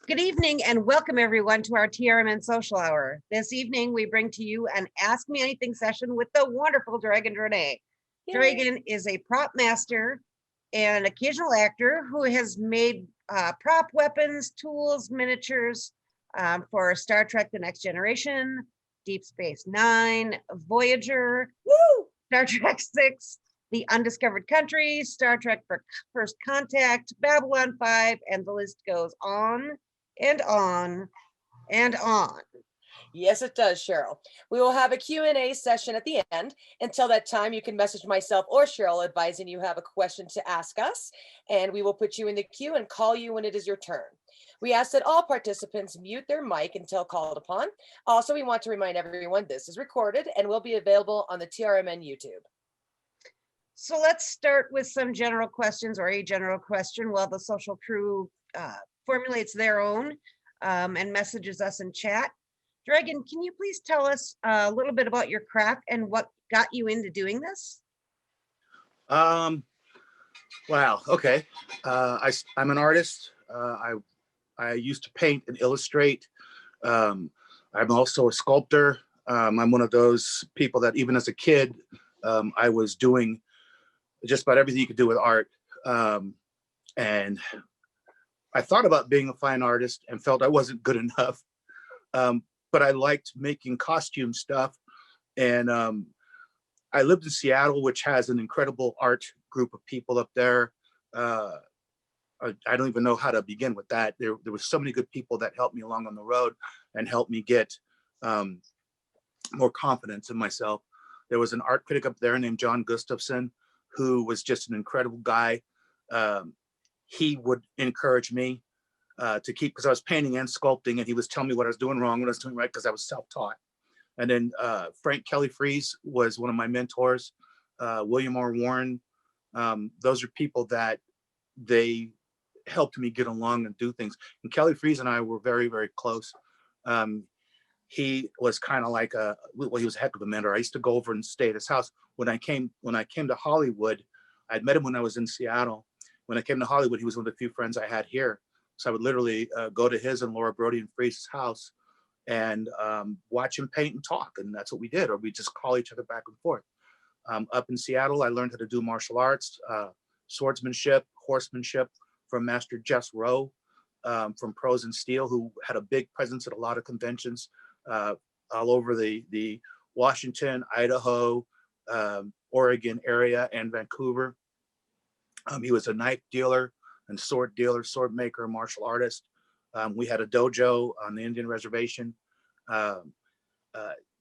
Good evening and welcome everyone to our TRMN Social Hour. This evening we bring to you an Ask Me Anything session with the wonderful Dragon Dronet. Dragon is a prop master and occasional actor who has made prop weapons, tools, miniatures for Star Trek The Next Generation, Deep Space Nine, Voyager, Star Trek 6, The Undiscovered Country, Star Trek First Contact, Babylon 5, and the list goes on and on and on. Yes, it does, Cheryl. We will have a Q&A session at the end. Until that time, you can message myself or Cheryl advising you have a question to ask us, and we will put you in the queue and call you when it is your turn. We ask that all participants mute their mic until called upon. Also, we want to remind everyone this is recorded and will be available on the TRMN YouTube. So let's start with some general questions, or a general question, while the social crew formulates their own and messages us in chat. Dragon, can you please tell us a little bit about your craft and what got you into doing this? Wow. Okay. I'm an artist. I used to paint and illustrate. I'm also a sculptor. I'm one of those people that even as a kid, I was doing just about everything you could do with art. And I thought about being a fine artist and felt I wasn't good enough. But I liked making costume stuff. And I lived in Seattle, which has an incredible art group of people up there. I don't even know how to begin with that. There were so many good people that helped me along on the road and helped me get more confidence in myself. There was an art critic up there named John Gustafson, who was just an incredible guy. He would encourage me to keep, because I was painting and sculpting, and he was telling me what I was doing wrong, what I was doing right, because I was self-taught. And then Frank Kelly Freeze was one of my mentors. William R. Warren. Those are people that they helped me get along and do things. And Kelly Freeze and I were very, very close. He was kind of like he was a heck of a mentor. I used to go over and stay at his house. When I came to Hollywood, I'd met him when I was in Seattle. When I came to Hollywood, he was one of the few friends I had here. So I would literally go to his and Laura Brody and Freeze's house and watch him paint and talk. And that's what we did, or we just call each other back and forth. Up in Seattle, I learned how to do martial arts, swordsmanship, horsemanship from Master Jess Rowe from Pros and Steel, who had a big presence at a lot of conventions all over the Washington, Idaho, Oregon area and Vancouver. He was a knife dealer and sword dealer, sword maker, martial artist. We had a dojo on the Indian reservation.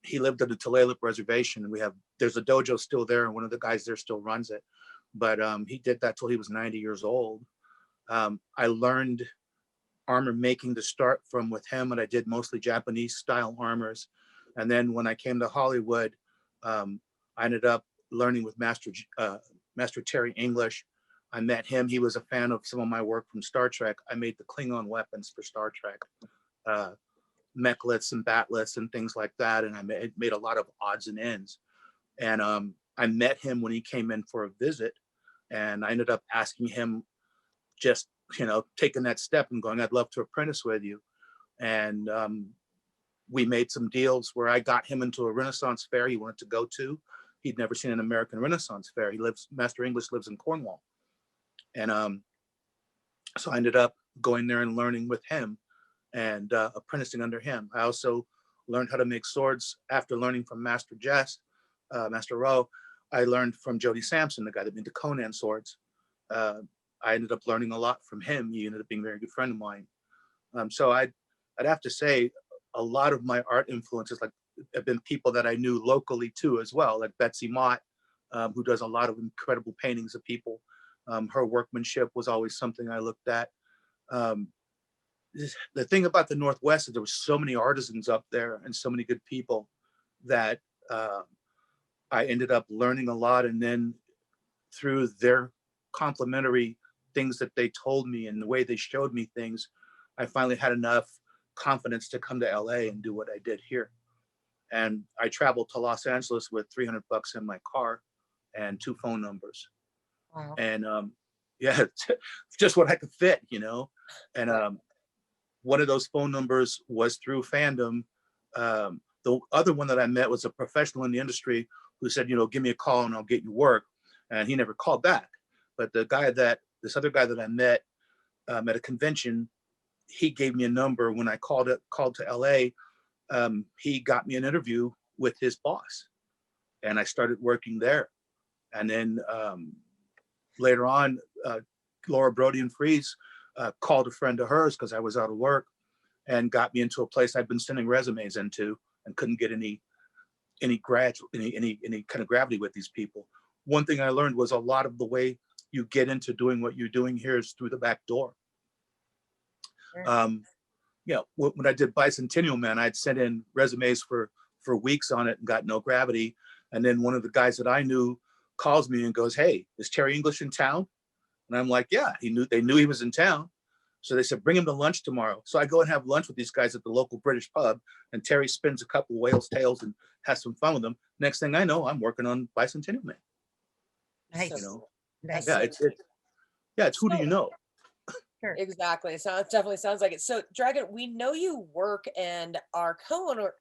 He lived at the Tulalip reservation, and there's a dojo still there, and one of the guys there still runs it. But he did that till he was 90 years old. I learned armor making to start from with him, and I did mostly Japanese style armors. And then when I came to Hollywood, I ended up learning with Master Terry English. I met him. He was a fan of some of my work from Star Trek. I made the Klingon weapons for Star Trek, mechliths and batliths and things like that. And I made a lot of odds and ends. And I met him when he came in for a visit, and I ended up asking him, just taking that step and going, I'd love to apprentice with you. And we made some deals where I got him into a Renaissance fair he wanted to go to. He'd never seen an American Renaissance fair. Master English lives in Cornwall. And so I ended up going there and learning with him and apprenticing under him. I also learned how to make swords after learning from Master Jess, Master Rowe. I learned from Jody Sampson, the guy that made the Conan swords. I ended up learning a lot from him. He ended up being a very good friend of mine. So I'd have to say a lot of my art influences have been people that I knew locally too as well, like Betsy Mott, who does a lot of incredible paintings of people. Her workmanship was always something I looked at. The thing about the Northwest is there were so many artisans up there and so many good people that I ended up learning a lot. And then through their complimentary things that they told me and the way they showed me things, I finally had enough confidence to come to LA and do what I did here. And I traveled to Los Angeles with $300 in my car and 2 phone numbers. Wow. And yeah, just what I could fit, And one of those phone numbers was through fandom. The other one that I met was a professional in the industry who said, you know, give me a call and I'll get you work. And he never called back. But this other guy that I met at a convention, he gave me a number. When I called to LA, he got me an interview with his boss, and I started working there. And then later on, Laura Brody and Freeze called a friend of hers because I was out of work, and got me into a place I'd been sending resumes into and couldn't get any kind of gravity with these people. One thing I learned was a lot of the way you get into doing what you're doing here is through the back door. Sure. You know, when I did Bicentennial Man, I'd sent in resumes for weeks on it and got no gravity. And then one of the guys that I knew calls me and goes, "Hey, is Terry English in town?" And I'm like, "Yeah." They knew he was in town. So they said, "Bring him to lunch tomorrow." So I go and have lunch with these guys at the local British pub, and Terry spins a couple of whales tails and has some fun with them. Next thing I know, I'm working on Bicentennial Man. Nice. You know, Nice. yeah, it's who do you know? Sure. Exactly. So it definitely sounds like it. So Dragon, we know you work and are co-owner,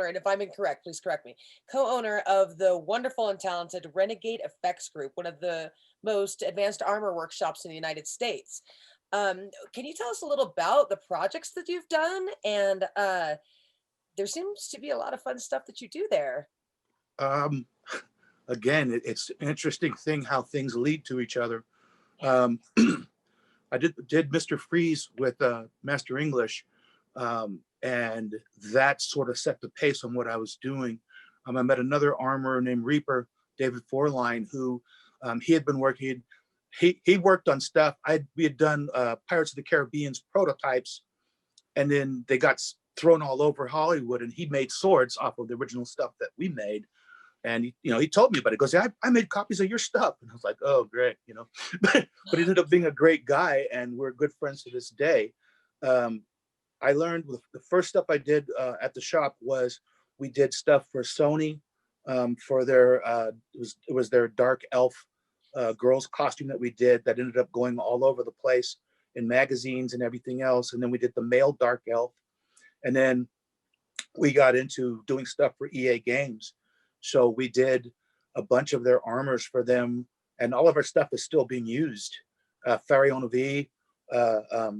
and if I'm incorrect, please correct me, co-owner of the wonderful and talented Renegade Effects Group, one of the most advanced armor workshops in the United States. Can you tell us a little about the projects that you've done? And there seems to be a lot of fun stuff that you do there. Um, Again, it's an interesting thing how things lead to each other. Um, I did Mr. Freeze with Master English, and that sort of set the pace on what I was doing. I met another armorer named Reaper, David Forline, who he had been working. He worked on stuff. We had done Pirates of the Caribbean's prototypes, and then they got thrown all over Hollywood. And he made swords off of the original stuff that we made. And he told me about it. He goes, "Yeah, I made copies of your stuff." And I was like, "Oh, great," but he ended up being a great guy, and we're good friends to this day. I learned the first stuff I did at the shop was we did stuff for Sony for their it was their dark elf girls costume that we did that ended up going all over the place in magazines and everything else. And then we did the male dark elf, and then we got into doing stuff for EA Games. So we did a bunch of their armors for them, and all of our stuff is still being used. Fariona V, I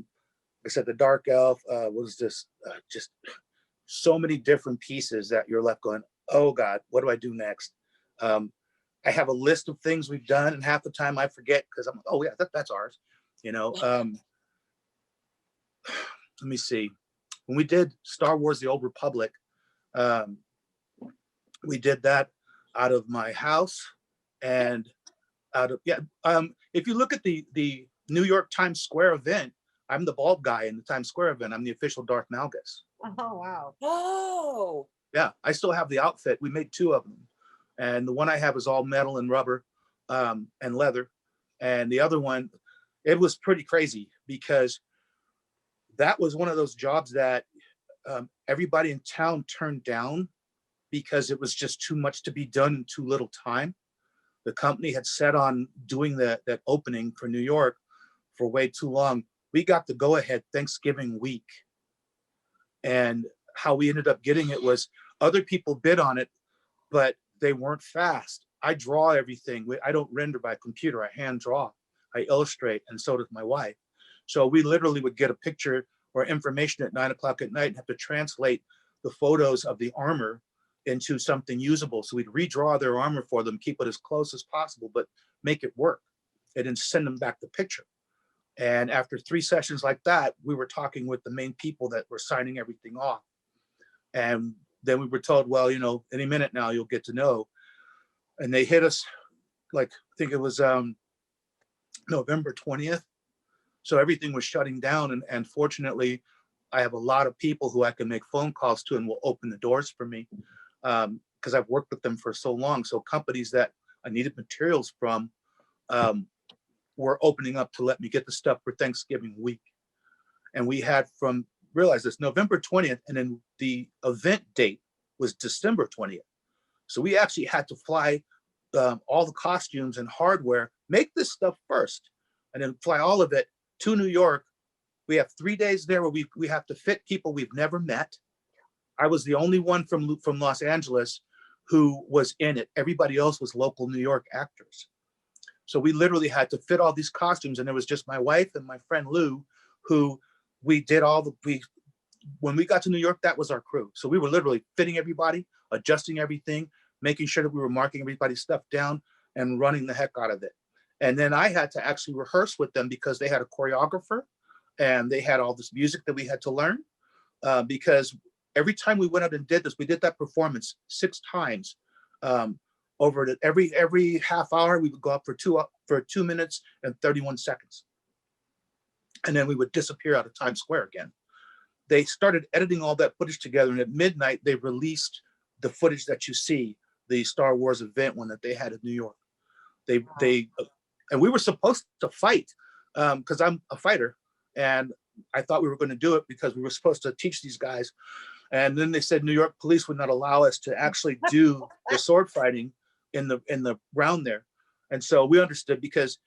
said the Dark Elf was just so many different pieces that you're left going, "Oh God, what do I do next?" I have a list of things we've done, and half the time I forget because I'm like, "Oh yeah, that's ours." Let me see. When we did Star Wars: The Old Republic, we did that out of my house and out of if you look at the New York Times Square event, I'm the bald guy in the Times Square event. I'm the official Darth Malgus. Oh, wow. Oh, Yeah, I still have the outfit. We made two of them, and the one I have is all metal and rubber and leather, and the other one, it was pretty crazy because that was one of those jobs that everybody in town turned down because it was just too much to be done in too little time. The company had set on doing that opening for New York for way too long. We got the go-ahead Thanksgiving week. And how we ended up getting it was other people bid on it, but they weren't fast. I draw everything. I don't render by computer. I hand draw. I illustrate, and so does my wife. So we literally would get a picture or information at 9 o'clock at night and have to translate the photos of the armor into something usable. So we'd redraw their armor for them, keep it as close as possible, but make it work, and then send them back the picture. And after 3 sessions like that, we were talking with the main people that were signing everything off. And then we were told, well, any minute now you'll get to know. And they hit us like, I think it was November 20th. So everything was shutting down. And fortunately, I have a lot of people who I can make phone calls to and will open the doors for me because I've worked with them for so long. So companies that I needed materials from were opening up to let me get the stuff for Thanksgiving week. And we had realize this, November 20th, and then the event date was December 20th. So we actually had to fly all the costumes and hardware, make this stuff first, and then fly all of it to New York We have 3 days there where we have to fit people we've never met. I was the only one from Los Angeles who was in it. Everybody else was local New York actors. So we literally had to fit all these costumes, and it was just my wife and my friend Lou, who we did when we got to New York, that was our crew. So we were literally fitting everybody, adjusting everything, making sure that we were marking everybody's stuff down and running the heck out of it. And then I had to actually rehearse with them because they had a choreographer and they had all this music that we had to learn, because every time we went out and did this, we did that performance 6 times. Over every half hour, we would go up for 2 minutes and 31 seconds. And then we would disappear out of Times Square again. They started editing all that footage together, and at midnight, they released the footage that you see, the Star Wars event one that they had in New York. And we were supposed to fight, because I'm a fighter, and I thought we were going to do it because we were supposed to teach these guys. And then they said New York police would not allow us to actually do the sword fighting in the round there. And so we understood, because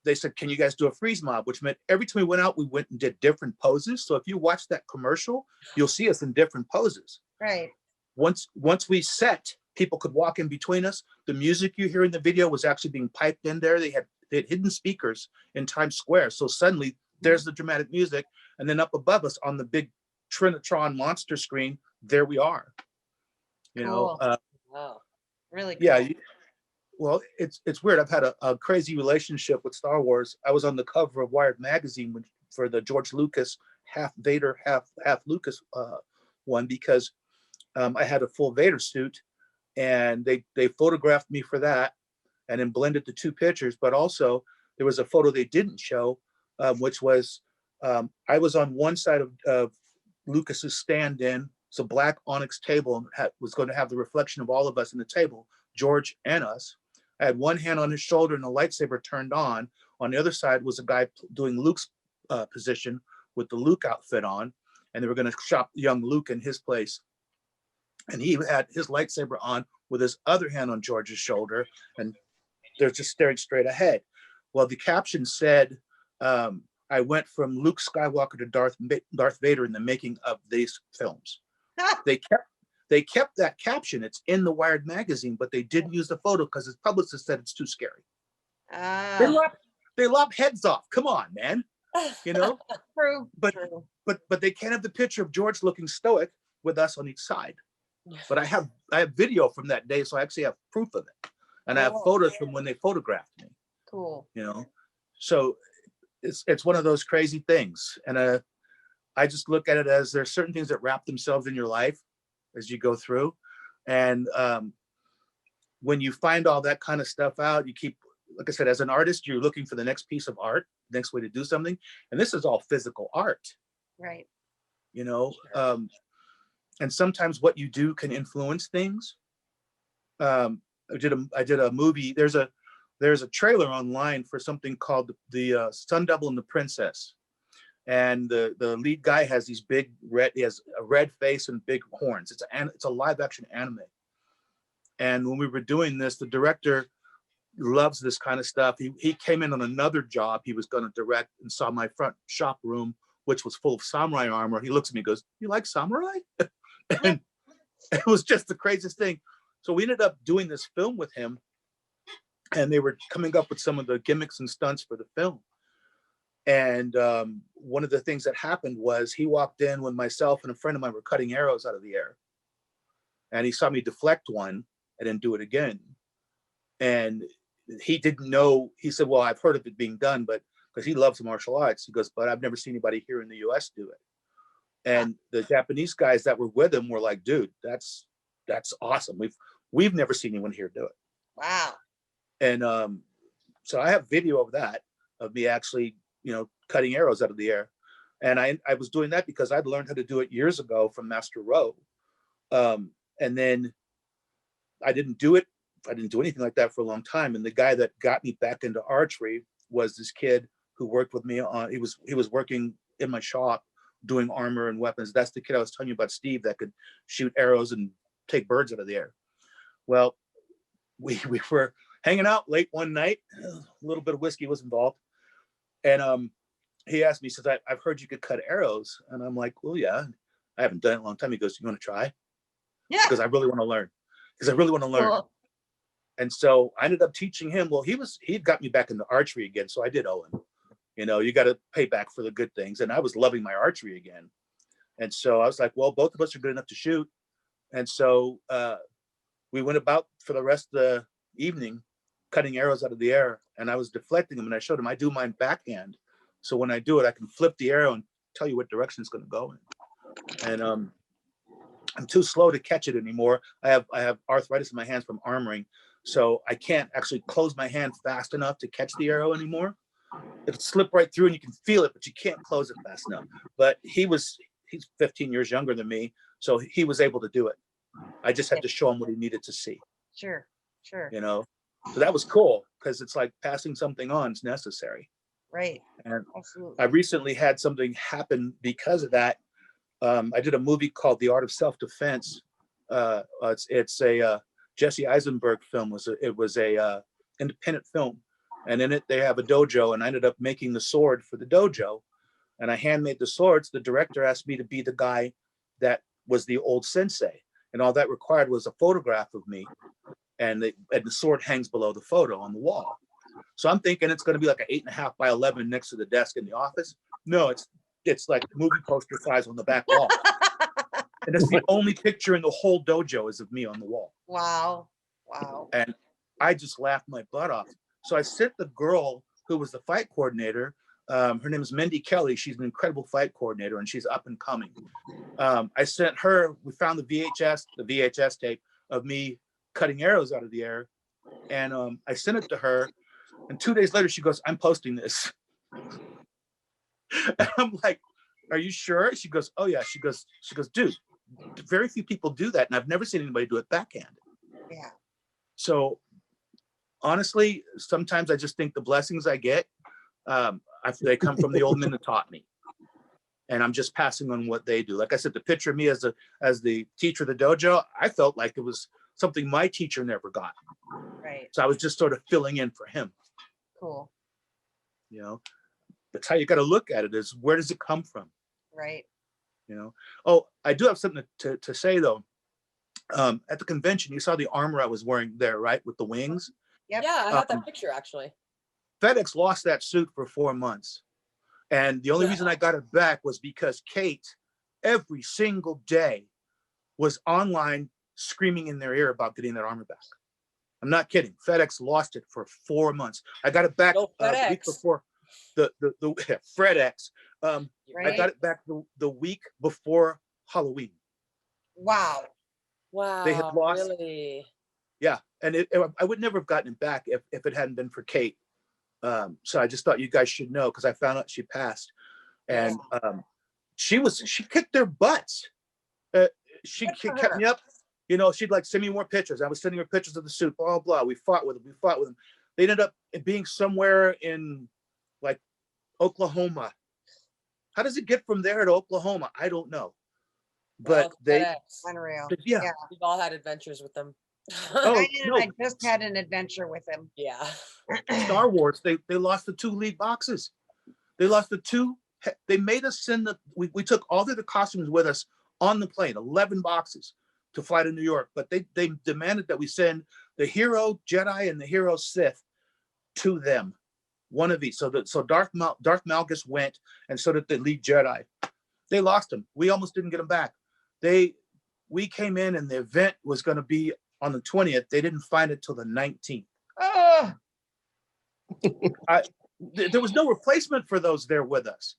they said, can you guys do a freeze mob? Which meant every time we went out, we went and did different poses. So if you watch that commercial, you'll see us in different poses. Right. Once we set, people could walk in between us. The music you hear in the video was actually being piped in there. They had hidden speakers in Times Square. So suddenly there's the dramatic music. And then up above us on the big Trinitron monster screen, there we are. You know, Wow. Really cool. yeah. Well, it's weird. I've had a crazy relationship with Star Wars. I was on the cover of Wired magazine for the George Lucas half Vader, half Lucas one, because I had a full Vader suit, and they photographed me for that, and then blended the 2 pictures. But also there was a photo they didn't show, which was I was on one side of Lucas's stand-in. It's a black onyx table, and was going to have the reflection of all of us in the table, George and us. I had one hand on his shoulder and the lightsaber turned on. On the other side was a guy doing Luke's position with the Luke outfit on, and they were going to shop young Luke in his place. And he had his lightsaber on with his other hand on George's shoulder, and they're just staring straight ahead. Well, the caption said, I went from Luke Skywalker to Darth Vader in the making of these films. They kept that caption. It's in the Wired magazine, but they didn't use the photo because his publicist said it's too scary. They lop heads off. Come on, man. You know? True. But they can't have the picture of George looking stoic with us on each side. But I have video from that day, so I actually have proof of it. And I have photos from when they photographed me. Cool. You know? So it's one of those crazy things. And I just look at it as there's certain things that wrap themselves in your life as you go through. And when you find all that kind of stuff out, you keep, like I said, as an artist, you're looking for the next piece of art, next way to do something. And this is all physical art. Right. You know, and sometimes what you do can influence things. I did a movie. There's a trailer online for something called the Sun Devil and the Princess. And the lead guy has these he has a red face and big horns. It's a live action anime. And when we were doing this, the director loves this kind of stuff. He came in on another job he was going to direct and saw my front shop room, which was full of samurai armor. He looks at me and goes, "You like samurai?" And it was just the craziest thing. So we ended up doing this film with him, and they were coming up with some of the gimmicks and stunts for the film. And one of the things that happened was he walked in when myself and a friend of mine were cutting arrows out of the air. And he saw me deflect one and then do it again. And he didn't know, he said, well, I've heard of it being done, but because he loves martial arts, he goes, but I've never seen anybody here in the US do it. And the Japanese guys that were with him were like, dude, that's awesome. We've never seen anyone here do it. Wow. And so I have video of that, of me actually, cutting arrows out of the air. And I was doing that because I'd learned how to do it years ago from Master Rowe. And then I didn't do anything like that for a long time. And the guy that got me back into archery was this kid who worked with me on, he was working in my shop doing armor and weapons. That's the kid I was telling you about, Steve, that could shoot arrows and take birds out of the air. Well, we were hanging out late one night, a little bit of whiskey was involved. And he asked me, he says, I've heard you could cut arrows. And I'm like, well, yeah, I haven't done it in a long time. He goes, you want to try? Yeah. Because I really want to learn. Because I really want to learn. Cool. And so I ended up teaching him. Well, he'd got me back into archery again. So I did owe him. You know, you got to pay back for the good things. And I was loving my archery again. And so I was like, well, both of us are good enough to shoot. And so we went about for the rest of the evening cutting arrows out of the air. And I was deflecting them. And I showed him I do mine backhand. So when I do it, I can flip the arrow and tell you what direction it's going to go in. And I'm too slow to catch it anymore. I have arthritis in my hands from armoring. So I can't actually close my hand fast enough to catch the arrow anymore. It'll slip right through and you can feel it, but you can't close it fast enough. But he's 15 years younger than me. So he was able to do it. I just had to show him what he needed to see. Sure. You know, so that was cool because it's like passing something on is necessary. Right. And Absolutely. I recently had something happen because of that. I did a movie called The Art of Self-Defense. It's a Jesse Eisenberg film. It was a independent film, and in it they have a dojo, and I ended up making the sword for the dojo, and I handmade the swords. The director asked me to be the guy that was the old sensei, and all that required was a photograph of me, and the sword hangs below the photo on the wall. So I'm thinking it's going to be like an 8.5 by 11 next to the desk in the office. No, it's like movie poster size on the back wall. And it's the only picture in the whole dojo is of me on the wall. Wow. And I just laughed my butt off. So I sent the girl who was the fight coordinator. Her name is Mindy Kelly. She's an incredible fight coordinator and she's up and coming. I sent her, we found the VHS tape of me cutting arrows out of the air. And I sent it to her. And 2 days later, she goes, I'm posting this. And I'm like, are you sure? She goes, oh yeah. She goes, dude, very few people do that. And I've never seen anybody do it backhand. Yeah. So honestly, sometimes I just think the blessings I get, they come from the old men that taught me. And I'm just passing on what they do. Like I said, the picture of me as the teacher of the dojo, I felt like it was something my teacher never got. Right. So I was just sort of filling in for him. Cool. You know, that's how you got to look at it, is where does it come from? Right. You know, oh, I do have something to say though. At the convention, you saw the armor I was wearing there, right? With the wings. Yep. Yeah, I have that picture actually. FedEx lost that suit for 4 months. And the only reason I got it back was because Kate, every single day, was online screaming in their ear about getting that armor back. I'm not kidding. FedEx lost it for 4 months. I got it back the week before the FedEx. Right. I got it back the week before Halloween. Wow. They had lost. Really? Yeah, and I would never have gotten it back if it hadn't been for Kate. So I just thought you guys should know because I found out she passed, and she kicked their butts. She kept me up. You know, she'd like send me more pictures. I was sending her pictures of the suit. Blah blah. We fought with them. They ended up being somewhere in like Oklahoma. How does it get from there to Oklahoma? I don't know. But Unreal. yeah, we've all had adventures with them. Oh, no. I just had an adventure with him. Yeah. Star Wars, they lost the 2 lead boxes. They lost the 2. They made us send we took all the costumes with us on the plane, 11 boxes to fly to New York. But they demanded that we send the hero Jedi and the hero Sith to them, one of each. So Darth Malgus went, and so did the lead Jedi. They lost him. We almost didn't get him back. We came in and the event was going to be on the 20th. They didn't find it till the 19th. There was no replacement for those there with us.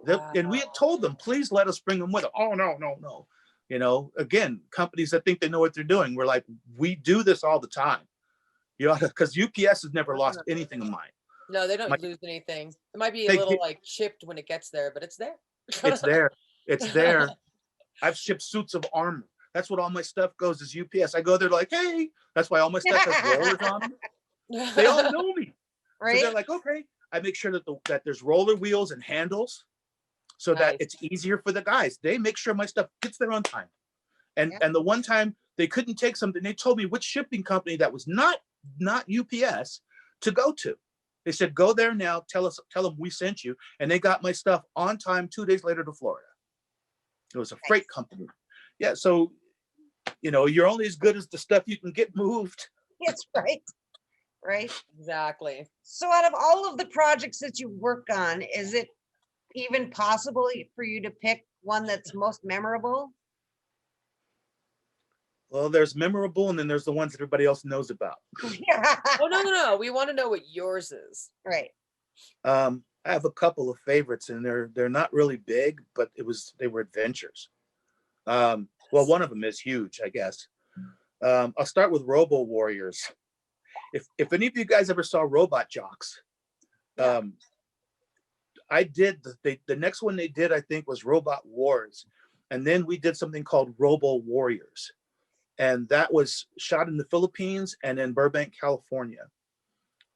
And we had told them, please let us bring them with us. Oh, no. You know, again, companies that think they know what they're doing. We're like, we do this all the time. You know, because UPS has never lost anything of mine. No, they don't lose anything. It might be a little like chipped when it gets there, but it's there. It's there. It's there. I've shipped suits of armor. That's what all my stuff goes is UPS. I go there like, hey, that's why all my stuff has rollers on them. They all know me. Right. So they're like, okay. I make sure that there's roller wheels and handles so that it's easier for the guys. They make sure my stuff gets there on time. And the one time they couldn't take something, they told me which shipping company that was not UPS to go to. They said, go there now, tell them we sent you. And they got my stuff on time 2 days later to Florida. It was a freight company. Yeah, so, you're only as good as the stuff you can get moved. That's right. Right. Exactly. So out of all of the projects that you work on, is it even possible for you to pick one that's most memorable? Well, there's memorable, and then there's the ones that everybody else knows about. Oh, no. We want to know what yours is. Right. I have a couple of favorites, and they're not really big, but they were adventures. Well, one of them is huge, I guess. I'll start with Robo Warriors. If any of you guys ever saw Robot Jocks, Yeah. I did the next one they did, I think, was Robot Wars, and then we did something called Robo Warriors, and that was shot in the Philippines and in Burbank, California.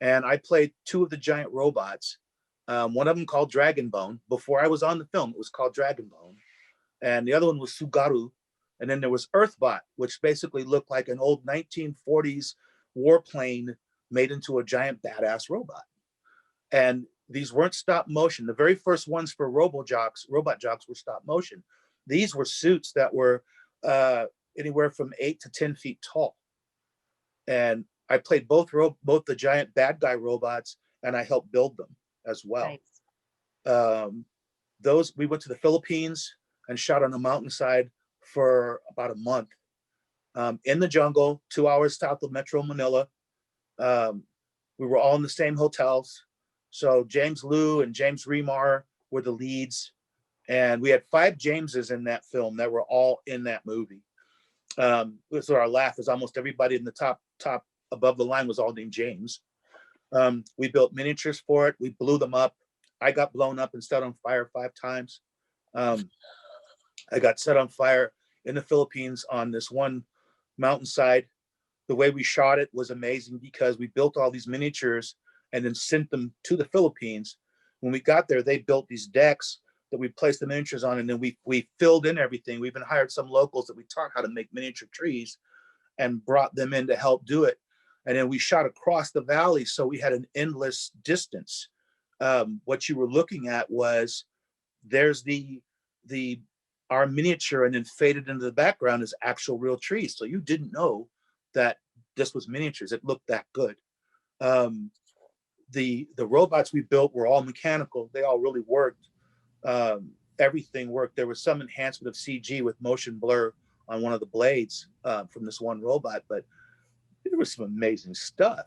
And I played two of the giant robots. One of them called Dragon Bone. Before I was on the film, it was called Dragon Bone, and the other one was Sugaru. And then there was Earthbot, which basically looked like an old 1940s warplane made into a giant badass robot. And these weren't stop motion. The very first ones for Robot Jocks were stop motion. These were suits that were anywhere from 8 to 10 feet tall. And I played both the giant bad guy robots, and I helped build them as well. Nice. We went to the Philippines and shot on a mountainside for about a month, in the jungle, 2 hours south of Metro Manila. We were all in the same hotels. So James Liu and James Remar were the leads. And we had 5 Jameses in that film that were all in that movie. So our laugh is almost everybody in the top above the line was all named James. We built miniatures for it. We blew them up. I got blown up and set on fire 5 times. I got set on fire in the Philippines on this one mountainside. The way we shot it was amazing because we built all these miniatures and then sent them to the Philippines. When we got there, they built these decks that we placed the miniatures on, and then we filled in everything. We even hired some locals that we taught how to make miniature trees and brought them in to help do it. And then we shot across the valley, so we had an endless distance. What you were looking at was there's our miniature, and then faded into the background is actual real trees. So you didn't know that this was miniatures. It looked that good. The robots we built were all mechanical. They all really worked. Everything worked. There was some enhancement of CG with motion blur on one of the blades from this one robot, but there was some amazing stuff.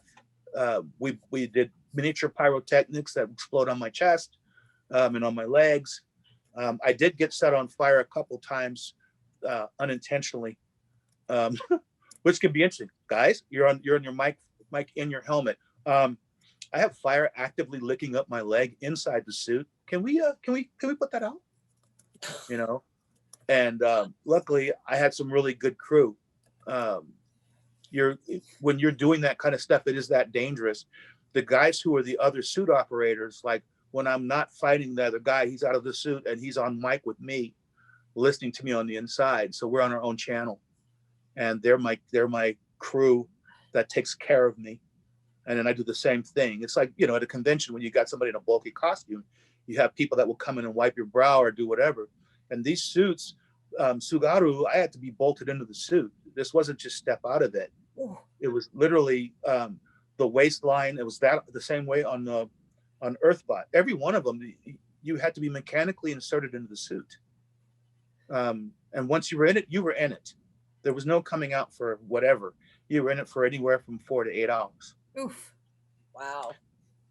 We did miniature pyrotechnics that explode on my chest and on my legs. I did get set on fire a couple times unintentionally, which can be interesting. Guys, you're on your mic in your helmet. I have fire actively licking up my leg inside the suit. Can we put that out? And luckily I had some really good crew. When you're doing that kind of stuff, it is that dangerous. The guys who are the other suit operators, like when I'm not fighting the other guy, he's out of the suit and he's on mic with me, listening to me on the inside. So we're on our own channel, and they're my crew that takes care of me. And then I do the same thing. It's like, at a convention when you got somebody in a bulky costume, you have people that will come in and wipe your brow or do whatever. And these suits, Sugaru, I had to be bolted into the suit. This wasn't just step out of it. It was literally the waistline. It was the same way on Earthbot. Every one of them, you had to be mechanically inserted into the suit. And once you were in it, you were in it. There was no coming out for whatever. You were in it for anywhere from 4 to 8 hours. Oof. Wow.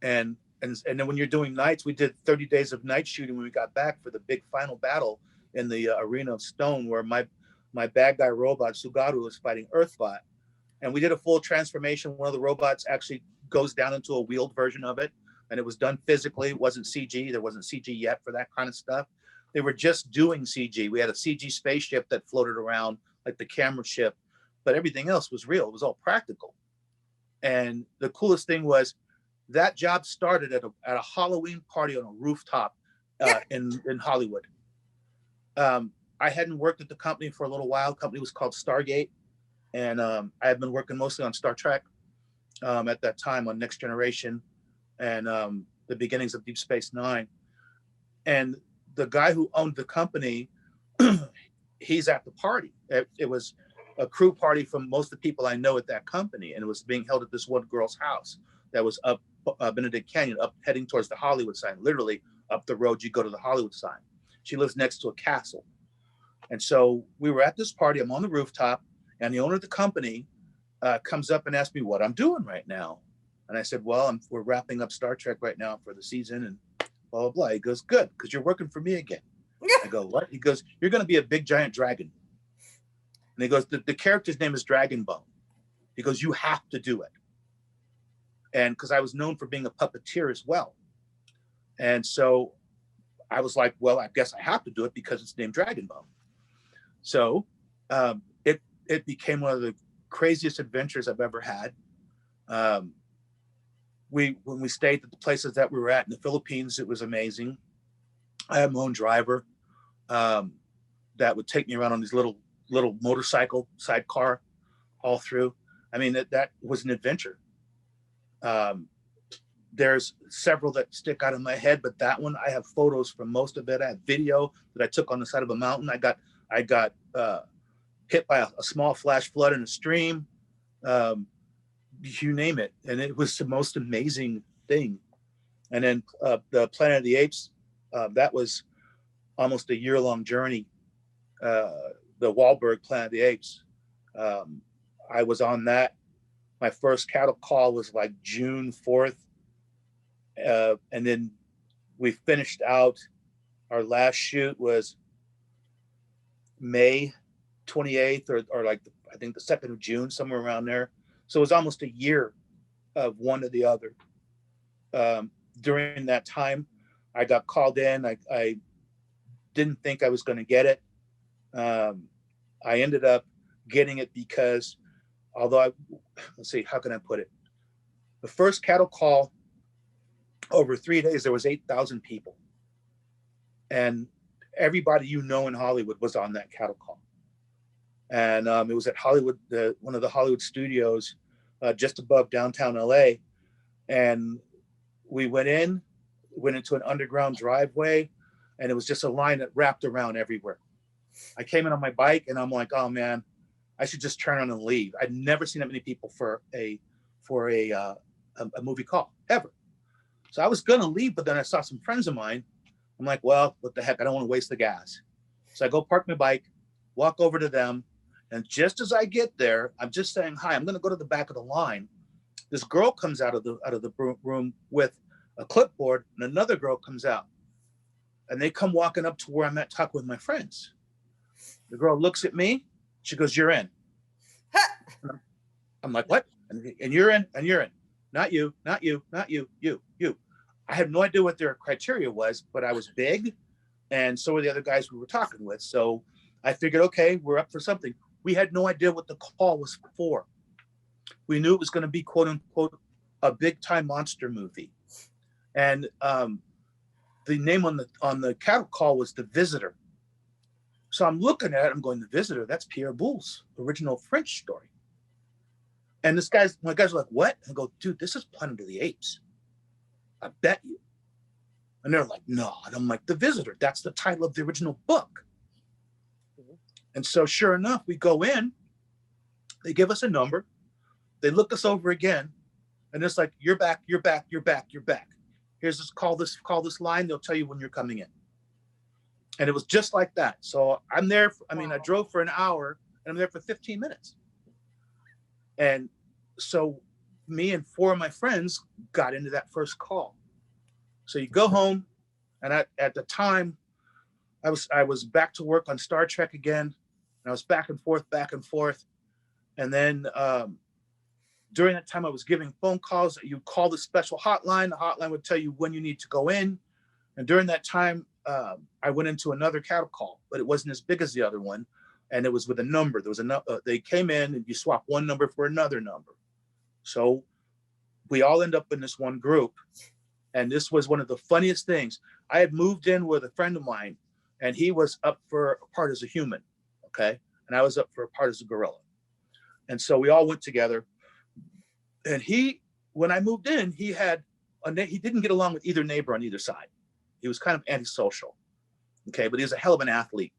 And then when you're doing nights, we did 30 days of night shooting when we got back for the big final battle in the Arena of Stone, where my bad guy robot Sugaru was fighting Earthbot. And we did a full transformation. One of the robots actually goes down into a wheeled version of it, and it was done physically. It wasn't CG. There wasn't CG yet for that kind of stuff. They were just doing CG. We had a CG spaceship that floated around like the camera ship, but everything else was real. It was all practical. And the coolest thing was that job started at a Halloween party on a rooftop in Hollywood. I hadn't worked at the company for a little while. The company was called Stargate. And I had been working mostly on Star Trek at that time, on Next Generation. and the beginnings of Deep Space Nine. And the guy who owned the company, he's at the party. It was a crew party from most of the people I know at that company, and it was being held at this one girl's house that was up Benedict Canyon, up heading towards the Hollywood sign. Literally up the road, you go to the Hollywood sign. She lives next to a castle. And so we were at this party. I'm on the rooftop, and the owner of the company comes up and asks me what I'm doing right now. And I said, well, we're wrapping up Star Trek right now for the season, and blah, blah, blah. He goes, good, because you're working for me again. I go, what? He goes, you're going to be a big giant dragon. And he goes, the character's name is Dragon Bone. He goes, you have to do it. And because I was known for being a puppeteer as well. And so I was like, well, I guess I have to do it because it's named Dragon Bone. So it became one of the craziest adventures I've ever had. When we stayed at the places that we were at in the Philippines, it was amazing. I had my own driver that would take me around on these little motorcycle sidecar all through. I mean, that was an adventure. There's several that stick out in my head, but that one, I have photos from most of it. I have video that I took on the side of a mountain. I got hit by a small flash flood in a stream. You name it. And it was the most amazing thing. And then the Planet of the Apes, that was almost a year-long journey. The Wahlberg Planet of the Apes. I was on that. My first cattle call was like June 4th. And then we finished out, our last shoot was May 28th or like, I think the 2nd of June, somewhere around there. So it was almost a year of one to the other. During that time, I got called in. I didn't think I was going to get it. I ended up getting it because let's see, how can I put it? The first cattle call, over 3 days, there was 8,000 people. And everybody you know in Hollywood was on that cattle call. And it was at Hollywood, one of the Hollywood studios just above downtown LA. And we went into an underground driveway, and it was just a line that wrapped around everywhere. I came in on my bike, and I'm like, oh man, I should just turn on and leave. I'd never seen that many people for a movie call, ever. So I was gonna leave, but then I saw some friends of mine. I'm like, well, what the heck? I don't want to waste the gas. So I go park my bike, walk over to them, and just as I get there, I'm just saying hi. I'm gonna go to the back of the line. This girl comes out of the room with a clipboard, and another girl comes out, and they come walking up to where I'm at talking with my friends. The girl looks at me. She goes, "You're in." I'm like, "What?" And you're in, and you're in. Not you, not you, not you, you. I had no idea what their criteria was, but I was big, and so were the other guys we were talking with. So I figured, okay, we're up for something. We had no idea what the call was for. We knew it was going to be, quote unquote, a big time monster movie. And the name on the cattle call was The Visitor. So I'm looking at it, I'm going, The Visitor, that's Pierre Boulle's original French story. And my guys are like, what? I go, dude, this is Planet of the Apes. I bet you. And they're like, no. And I'm like, The Visitor, that's the title of the original book. And so sure enough, we go in, they give us a number, they look us over again, and it's like, you're back, you're back, you're back, you're back. Here's this, call this line, they'll tell you when you're coming in. And it was just like that. So I'm there, I drove for an hour, and I'm there for 15 minutes. And so me and 4 of my friends got into that first call. So you go home, and at the time, I was back to work on Star Trek again, and I was back and forth. And then during that time, I was giving phone calls. You call the special hotline. The hotline would tell you when you need to go in. And during that time, I went into another cattle call, but it wasn't as big as the other one. And it was with a number. There was they came in and you swap one number for another number. So we all end up in this one group. And this was one of the funniest things. I had moved in with a friend of mine, and he was up for a part as a human, okay? And I was up for a part as a gorilla. And so we all went together. And when I moved in, he had he didn't get along with either neighbor on either side. He was kind of antisocial. Okay, but he was a hell of an athlete.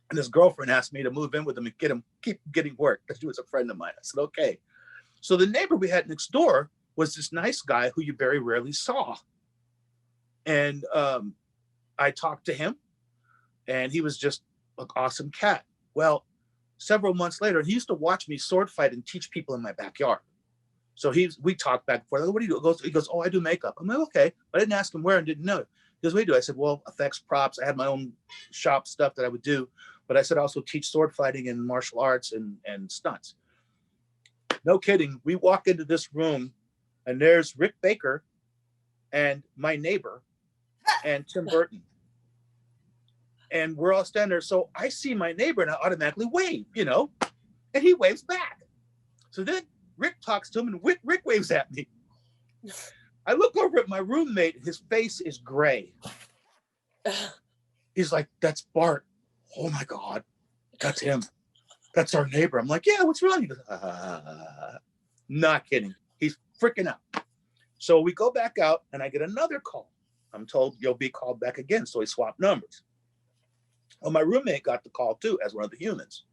And his girlfriend asked me to move in with him and keep getting work because he was a friend of mine. I said, okay. So the neighbor we had next door was this nice guy who you very rarely saw. And I talked to him, and he was just an awesome cat. Well, several months later, he used to watch me sword fight and teach people in my backyard. So we talked back and forth. What do you do? He goes, oh, I do makeup. I'm like, okay. But I didn't ask him where and didn't know. He goes, what do you do? I said, well, effects, props. I had my own shop stuff that I would do. But I said, I also teach sword fighting and martial arts and stunts. No kidding. We walk into this room, and there's Rick Baker and my neighbor and Tim Burton. And we're all standing there. So I see my neighbor, and I automatically wave, and he waves back. So then Rick talks to him, and Rick waves at me. I look over at my roommate. His face is gray. He's like, that's Bart. Oh my God, that's him. That's our neighbor. I'm like, yeah, what's wrong? He goes, not kidding. He's freaking out. So we go back out, and I get another call. I'm told you'll be called back again. So we swap numbers. Well, my roommate got the call too, as one of the humans.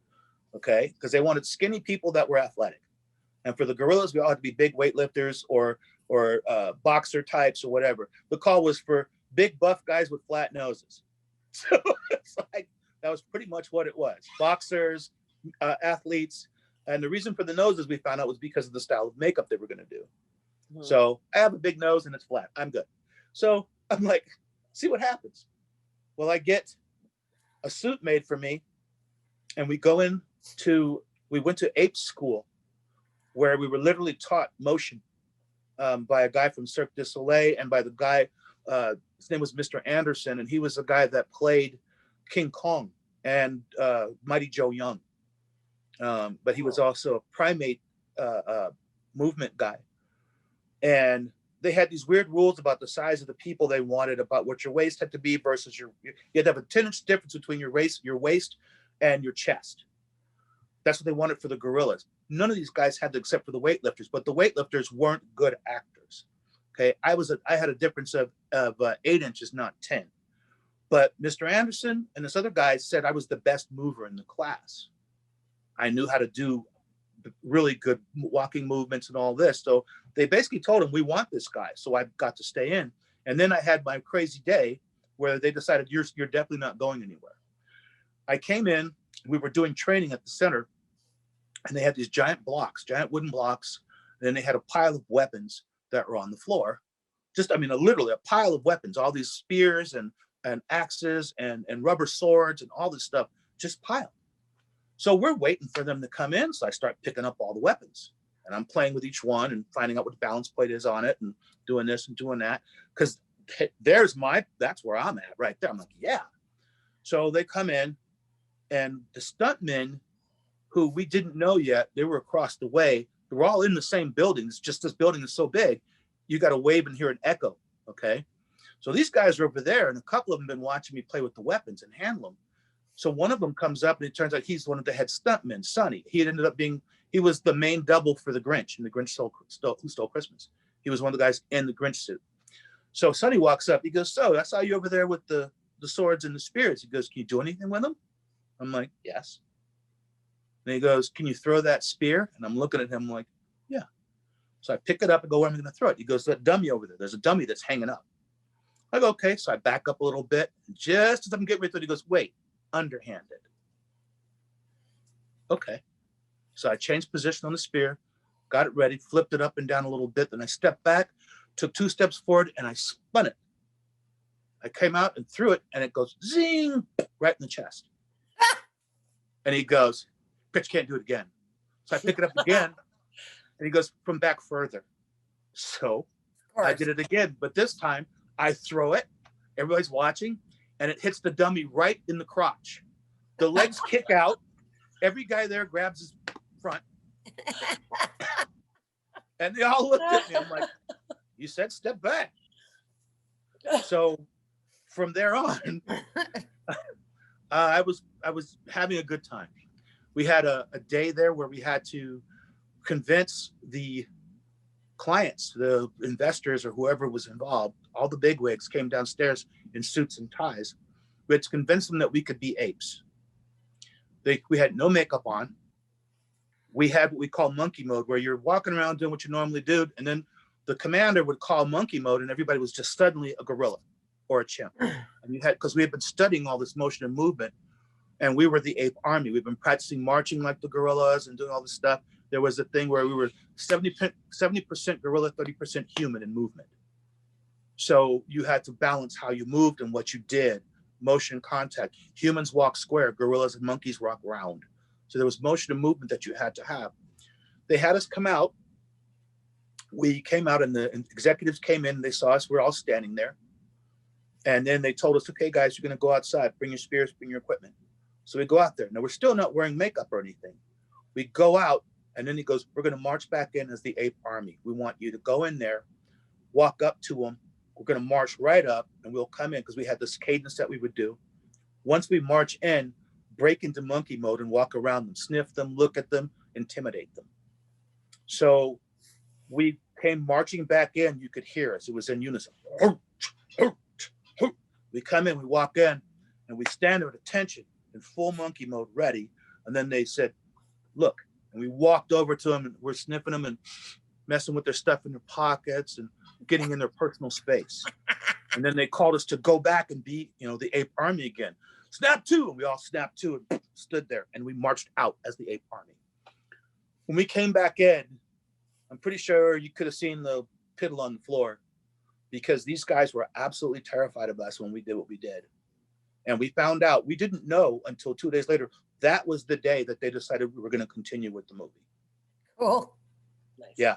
Okay, because they wanted skinny people that were athletic. And for the gorillas, we all had to be big weightlifters or boxer types or whatever. The call was for big buff guys with flat noses. So it's like, that was pretty much what it was. Boxers, athletes. And the reason for the noses we found out was because of the style of makeup they were going to do. Mm-hmm. So I have a big nose and it's flat. I'm good. So I'm like, see what happens. Well, I get a suit made for me, and we went to ape school, where we were literally taught motion by a guy from Cirque du Soleil, and by the guy, his name was Mr. Anderson, and he was the guy that played King Kong and Mighty Joe Young. But he was also a primate movement guy. And they had these weird rules about the size of the people they wanted, about what your waist had to be versus you had to have a 10-inch difference between your waist and your chest. That's what they wanted for the gorillas. None of these guys had to, except for the weightlifters, but the weightlifters weren't good actors. Okay, I had a difference of 8 inches, not 10. But Mr. Anderson and this other guy said I was the best mover in the class. I knew how to do really good walking movements and all this. So they basically told him, we want this guy. So I got to stay in. And then I had my crazy day where they decided you're definitely not going anywhere. I came in, we were doing training at the center, and they had these giant wooden blocks. And then they had a pile of weapons that were on the floor. Literally a pile of weapons, all these spears and axes and rubber swords and all this stuff just piled. So we're waiting for them to come in. So I start picking up all the weapons, and I'm playing with each one and finding out what the balance plate is on it and doing this and doing that. Because that's where I'm at right there. I'm like, yeah. So they come in, and the stuntmen, who we didn't know yet, they were across the way. They were all in the same building. It's just this building is so big, you got to wave and hear an echo. Okay. So these guys are over there, and a couple of them have been watching me play with the weapons and handle them. So one of them comes up, and it turns out he's one of the head stuntmen, Sonny. He was the main double for the Grinch in the Grinch Who Stole Christmas. He was one of the guys in the Grinch suit. So Sonny walks up. He goes, so I saw you over there with the swords and the spears. He goes, can you do anything with them? I'm like, yes. And he goes, can you throw that spear? And I'm looking at him like, yeah. So I pick it up and go, where am I going to throw it? He goes, that dummy over there. There's a dummy that's hanging up. I go, okay. So I back up a little bit. Just as I'm getting ready to, he goes, wait, underhanded. Okay. So I changed position on the spear, got it ready, flipped it up and down a little bit. Then I stepped back, took 2 steps forward, and I spun it. I came out and threw it, and it goes zing right in the chest. And he goes, bitch, can't do it again. So I pick it up again, and he goes, from back further. So I did it again, but this time I throw it. Everybody's watching, and it hits the dummy right in the crotch. The legs kick out. Every guy there grabs his front. And they all looked at me. I'm like, you said step back. So from there on, I was having a good time. We had a day there where we had to convince the clients, the investors or whoever was involved, all the bigwigs came downstairs in suits and ties. We had to convince them that we could be apes. We had no makeup on. We had what we call monkey mode, where you're walking around doing what you normally do, and then the commander would call monkey mode, and everybody was just suddenly a gorilla or a chimp. And because we had been studying all this motion and movement, and we were the ape army. We've been practicing marching like the gorillas and doing all this stuff. There was a thing where we were 70% gorilla, 30% human in movement. So you had to balance how you moved and what you did. Motion, contact. Humans walk square, gorillas and monkeys walk round. So there was motion and movement that you had to have. They had us come out. We came out and the executives came in, they saw us, we're all standing there. And then they told us, okay, guys, you're gonna go outside, bring your spears, bring your equipment. So we go out there. Now we're still not wearing makeup or anything. We go out and then he goes, we're gonna march back in as the ape army. We want you to go in there, walk up to them. We're gonna march right up and we'll come in because we had this cadence that we would do. Once we march in, break into monkey mode and walk around them, sniff them, look at them, intimidate them. So we came marching back in, you could hear us, it was in unison. We come in, we walk in, and we stand there at attention in full monkey mode, ready. And then they said, look, and we walked over to them and we're sniffing them and messing with their stuff in their pockets and getting in their personal space. And then they called us to go back and be, the ape army again. Snap to, and we all snapped to and stood there and we marched out as the ape army. When we came back in, I'm pretty sure you could have seen the piddle on the floor because these guys were absolutely terrified of us when we did what we did. And we found out, we didn't know until 2 days later, that was the day that they decided we were going to continue with the movie. Cool. Nice. Yeah.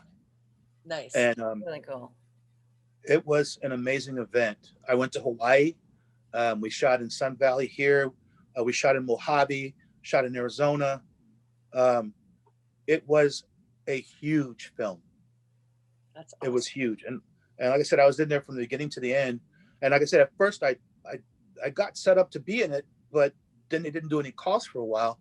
Nice. And Really cool. it was an amazing event. I went to Hawaii. We shot in Sun Valley here. We shot in Mojave, shot in Arizona. It was a huge film. That's awesome. It was huge. And like I said, I was in there from the beginning to the end. And like I said, at first I got set up to be in it, but then they didn't do any calls for a while.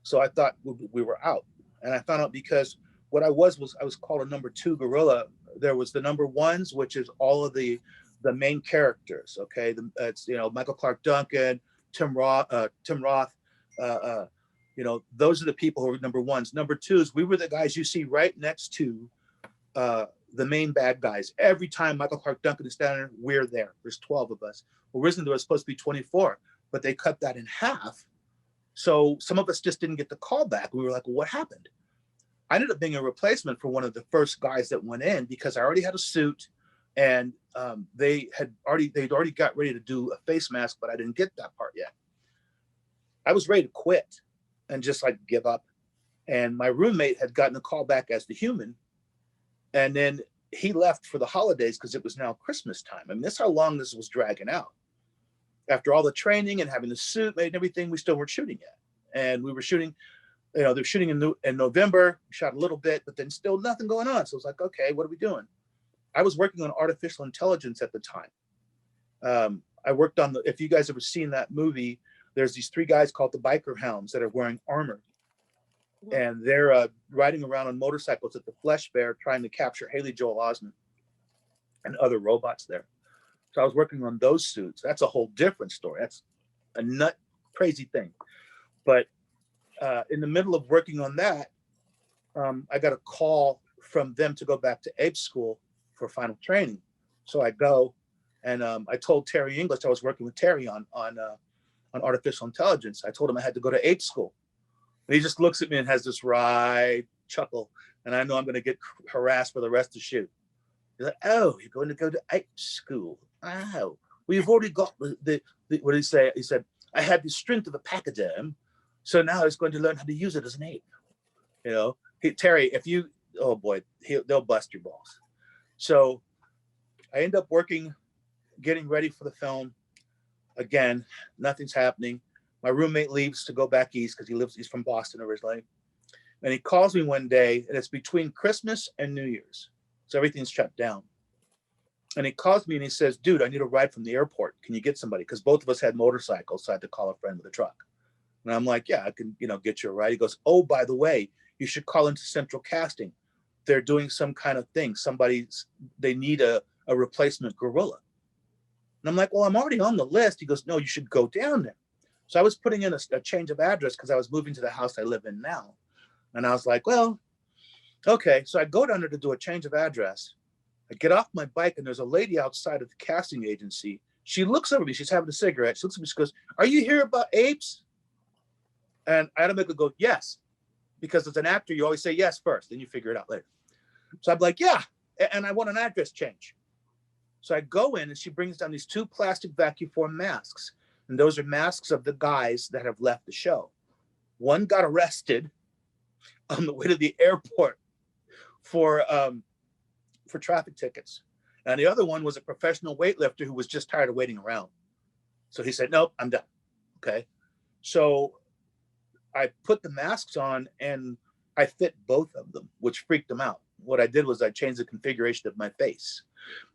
So I thought we were out. And I found out because what I was called a number 2 gorilla. There was the number 1s, which is all of the main characters. Okay. It's, Michael Clark Duncan, Tim Roth, those are the people who are number 1s. Number 2s, we were the guys you see right next to the main bad guys. Every time Michael Clark Duncan is standing there, we're there. There's 12 of us. Originally, there was supposed to be 24, but they cut that in half. So some of us just didn't get the call back. We were like, well, what happened? I ended up being a replacement for one of the first guys that went in because I already had a suit and they'd already got ready to do a face mask, but I didn't get that part yet. I was ready to quit and just like give up. And my roommate had gotten a call back as the human. And then he left for the holidays because it was now Christmas time. I mean, that's how long this was dragging out. After all the training and having the suit made and everything, we still weren't shooting yet. And we were shooting, they're shooting in November, we shot a little bit, but then still nothing going on. So it was like, okay, what are we doing? I was working on artificial intelligence at the time. I worked on if you guys ever seen that movie, there's these 3 guys called the Biker Hounds that are wearing armor. And they're riding around on motorcycles at the Flesh Bear trying to capture Haley Joel Osment and other robots there. So I was working on those suits. That's a whole different story. That's a crazy thing. But in the middle of working on that, I got a call from them to go back to ape school for final training. So I go and I told Terry English, I was working with Terry on artificial intelligence. I told him I had to go to ape school. And he just looks at me and has this wry chuckle. And I know I'm going to get harassed for the rest of the shoot. He's like, oh, you're going to go to ape school. Oh, we've already got the what did he say? He said, I had the strength of a pachyderm. So now he's going to learn how to use it as an ape. Terry, oh boy, they'll bust your balls. So I end up getting ready for the film. Again, nothing's happening. My roommate leaves to go back east because he's from Boston originally. And he calls me one day, and it's between Christmas and New Year's. So everything's shut down. And he calls me and he says, dude, I need a ride from the airport. Can you get somebody? Because both of us had motorcycles, so I had to call a friend with a truck. And I'm like, yeah, I can, get you a ride. He goes, oh, by the way, you should call into central casting. they're doing some kind of thing. They need a replacement gorilla. And I'm like, well, I'm already on the list. He goes, no, you should go down there. So I was putting in a change of address because I was moving to the house I live in now. And I was like, well, okay. So I go down there to do a change of address. I get off my bike and there's a lady outside of the casting agency. She looks over me. She's having a cigarette. She looks at me. She goes, are you here about apes? And I automatically go, yes. Because as an actor, you always say yes first. Then you figure it out later. So I'm like, yeah. And I want an address change. So I go in and she brings down these 2 plastic vacuum form masks. And those are masks of the guys that have left the show. One got arrested on the way to the airport for traffic tickets. And the other one was a professional weightlifter who was just tired of waiting around. So he said, nope, I'm done. Okay. So I put the masks on and I fit both of them, which freaked them out. What I did was I changed the configuration of my face.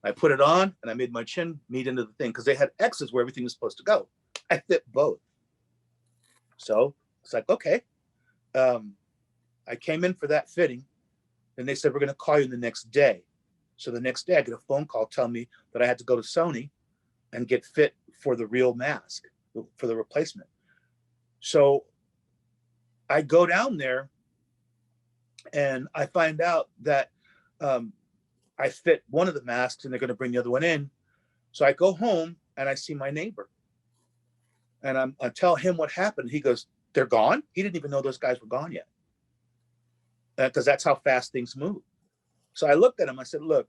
I put it on and I made my chin meet into the thing because they had X's where everything was supposed to go. I fit both. So it's like, okay. I came in for that fitting and they said, we're going to call you the next day. So the next day I get a phone call telling me that I had to go to Sony and get fit for the real mask, for the replacement. So I go down there and I find out that I fit one of the masks and they're going to bring the other one in. So I go home and I see my neighbor and I tell him what happened. He goes, they're gone? He didn't even know those guys were gone yet. Because that's how fast things move. So I looked at him. I said, look,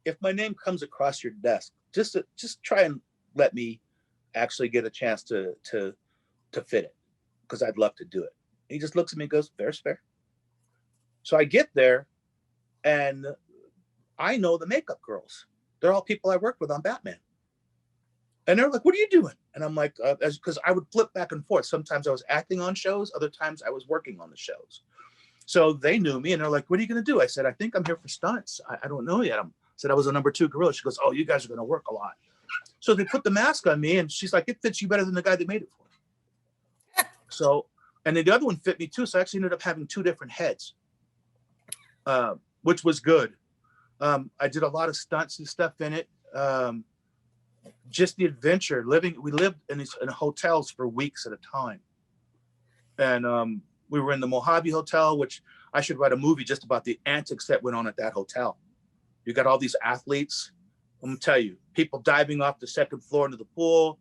if my name comes across your desk, just try and let me actually get a chance to fit it because I'd love to do it. He just looks at me and goes, fair's fair. So I get there and I know the makeup girls. They're all people I worked with on Batman. And they're like, what are you doing? And I'm like, because I would flip back and forth. Sometimes I was acting on shows. Other times I was working on the shows. So they knew me and they're like, what are you going to do? I said, I think I'm here for stunts. I don't know yet. I said, I was a number 2 gorilla. She goes, oh, you guys are going to work a lot. So they put the mask on me and she's like, it fits you better than the guy that made it for me. So, and then the other one fit me too. So I actually ended up having 2 different heads, which was good. I did a lot of stunts and stuff in it. Just the adventure, we lived in hotels for weeks at a time. And we were in the Mojave Hotel, which I should write a movie just about the antics that went on at that hotel. You got all these athletes. I'm gonna tell you, people diving off the 2nd floor into the pool,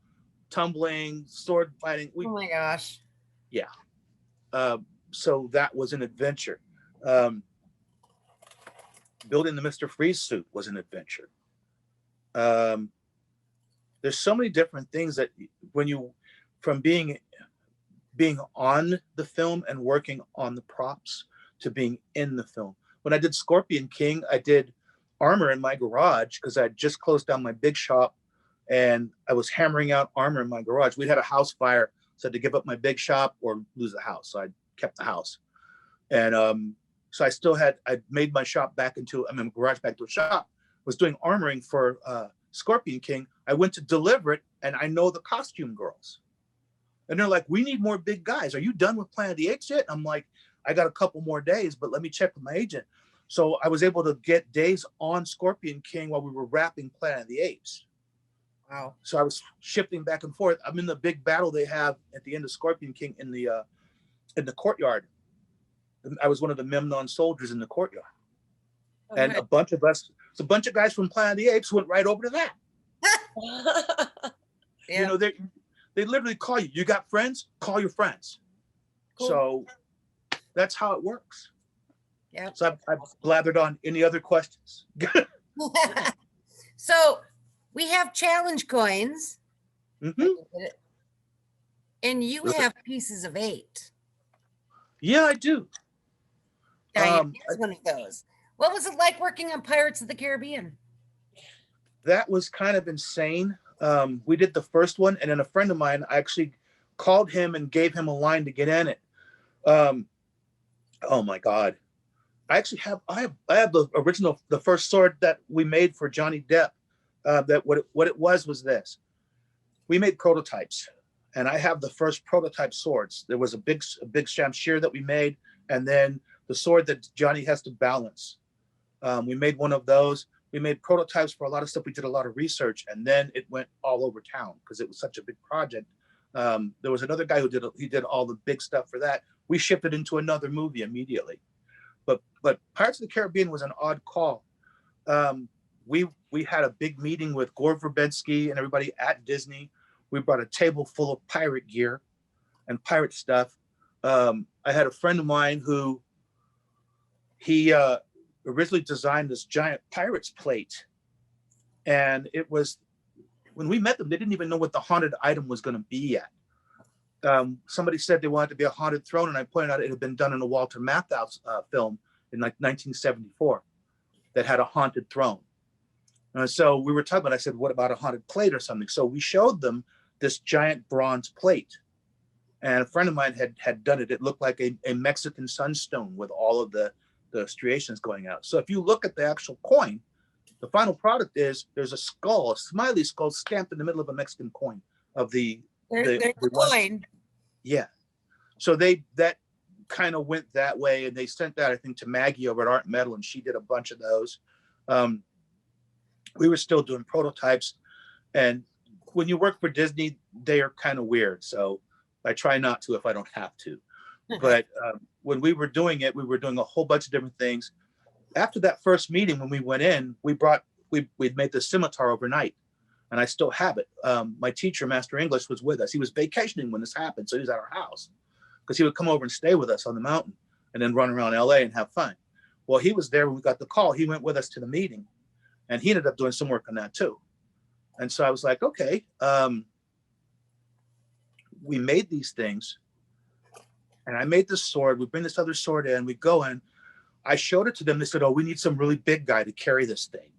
tumbling, sword fighting. Oh my gosh. Yeah. So that was an adventure. Building the Mr. Freeze suit was an adventure. There's so many different things that from being on the film and working on the props to being in the film. When I did Scorpion King, I did armor in my garage because I had just closed down my big shop and I was hammering out armor in my garage. We'd had a house fire, so I had to give up my big shop or lose the house. So I kept the house. And so I made my shop back into, my garage back to a shop, was doing armoring for Scorpion King. I went to deliver it and I know the costume girls. And they're like, we need more big guys. Are you done with Planet of the Apes yet? I'm like, I got a couple more days, but let me check with my agent. So I was able to get days on Scorpion King while we were wrapping Planet of the Apes. Wow. So I was shifting back and forth. I'm in the big battle they have at the end of Scorpion King in the courtyard. I was one of the Memnon soldiers in the courtyard. Okay. And a bunch of guys from Planet of the Apes went right over to that. Yeah. You know, they literally call you. You got friends? Call your friends. Cool. So that's how it works. Yeah. So I've blathered on. Any other questions? So we have challenge coins. Mm-hmm. And you have pieces of 8. Yeah, I do. Diane is one of those. What was it like working on Pirates of the Caribbean? That was kind of insane. We did the first one, and then a friend of mine, I actually called him and gave him a line to get in it. Oh my God. I have the first sword that we made for Johnny Depp. That what it was this. We made prototypes, and I have the first prototype swords. There was a big shamshir that we made, and then the sword that Johnny has to balance. We made one of those. We made prototypes for a lot of stuff. We did a lot of research, and then it went all over town because it was such a big project. There was another guy who did all the big stuff for that. We shipped it into another movie immediately. But Pirates of the Caribbean was an odd call. We had a big meeting with Gore Verbinski and everybody at Disney. We brought a table full of pirate gear and pirate stuff. I had a friend of mine who he originally designed this giant pirate's plate. And it was, when we met them, they didn't even know what the haunted item was going to be yet. Somebody said they wanted it to be a haunted throne, and I pointed out it had been done in a Walter Matthau film in like 1974 that had a haunted throne. So we were talking about, I said, what about a haunted plate or something? So we showed them this giant bronze plate. And a friend of mine had done it. It looked like a Mexican sunstone with all of the striations going out. So if you look at the actual coin, the final product is there's a skull, a smiley skull stamped in the middle of a Mexican coin of the coin. Yeah. So that kind of went that way, and they sent that, I think, to Maggie over at Art Metal, and she did a bunch of those. We were still doing prototypes, and when you work for Disney, they are kind of weird. So I try not to if I don't have to. But when we were doing it, we were doing a whole bunch of different things. After that first meeting, when we went in, we'd made the scimitar overnight, and I still have it. My teacher, Master English, was with us. He was vacationing when this happened, so he was at our house because he would come over and stay with us on the mountain and then run around LA and have fun. Well, he was there when we got the call. He went with us to the meeting, and he ended up doing some work on that too. And so I was like, okay, we made these things, and I made this sword. We bring this other sword in, we go in. I showed it to them. They said, oh, we need some really big guy to carry this thing.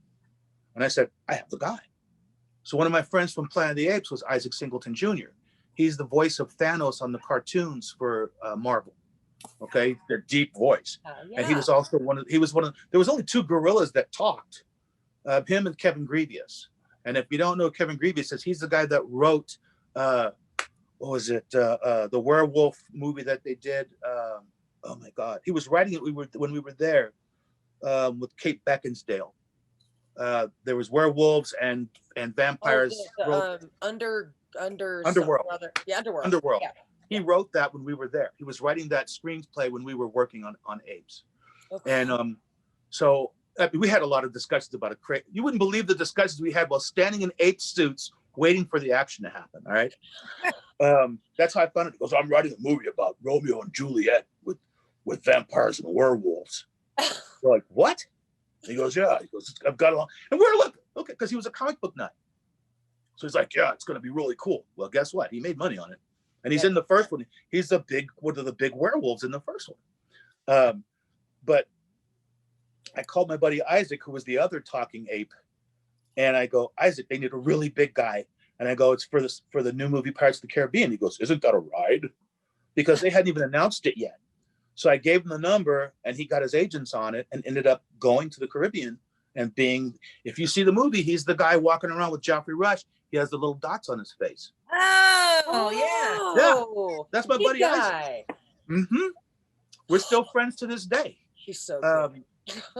And I said, I have the guy. So one of my friends from Planet of the Apes was Isaac Singleton Jr. He's the voice of Thanos on the cartoons for Marvel. Okay, their deep voice. Yeah. And he was also there was only two gorillas that talked, him and Kevin Grievous. And if you don't know Kevin Grievous, he's the guy that wrote, what was it? The werewolf movie that they did. Oh my God, he was writing it. When we were there with Kate Beckinsdale. There was werewolves and vampires. Underworld. Yeah, Underworld. Yeah. He wrote that when we were there. He was writing that screenplay when we were working on Apes. Okay. And so we had a lot of discussions about it. You wouldn't believe the discussions we had while standing in ape suits waiting for the action to happen. All right. That's how I found it. He goes, I'm writing a movie about Romeo and Juliet with vampires and werewolves. We're like, what? He goes, yeah. He goes, I've got along. And we're like, okay, because he was a comic book nut. So he's like, yeah, it's going to be really cool. Well, guess what? He made money on it. And he's in the first one. He's one of the big werewolves in the first one. But I called my buddy Isaac, who was the other talking ape. And I go, Isaac, they need a really big guy. And I go, it's for the new movie Pirates of the Caribbean. He goes, isn't that a ride? Because they hadn't even announced it yet. So I gave him the number, and he got his agents on it and ended up going to the Caribbean and being, if you see the movie, he's the guy walking around with Geoffrey Rush. He has the little dots on his face. Oh, Yeah, that's my buddy guy. Isaac. Mm-hmm. We're still friends to this day. He's so good.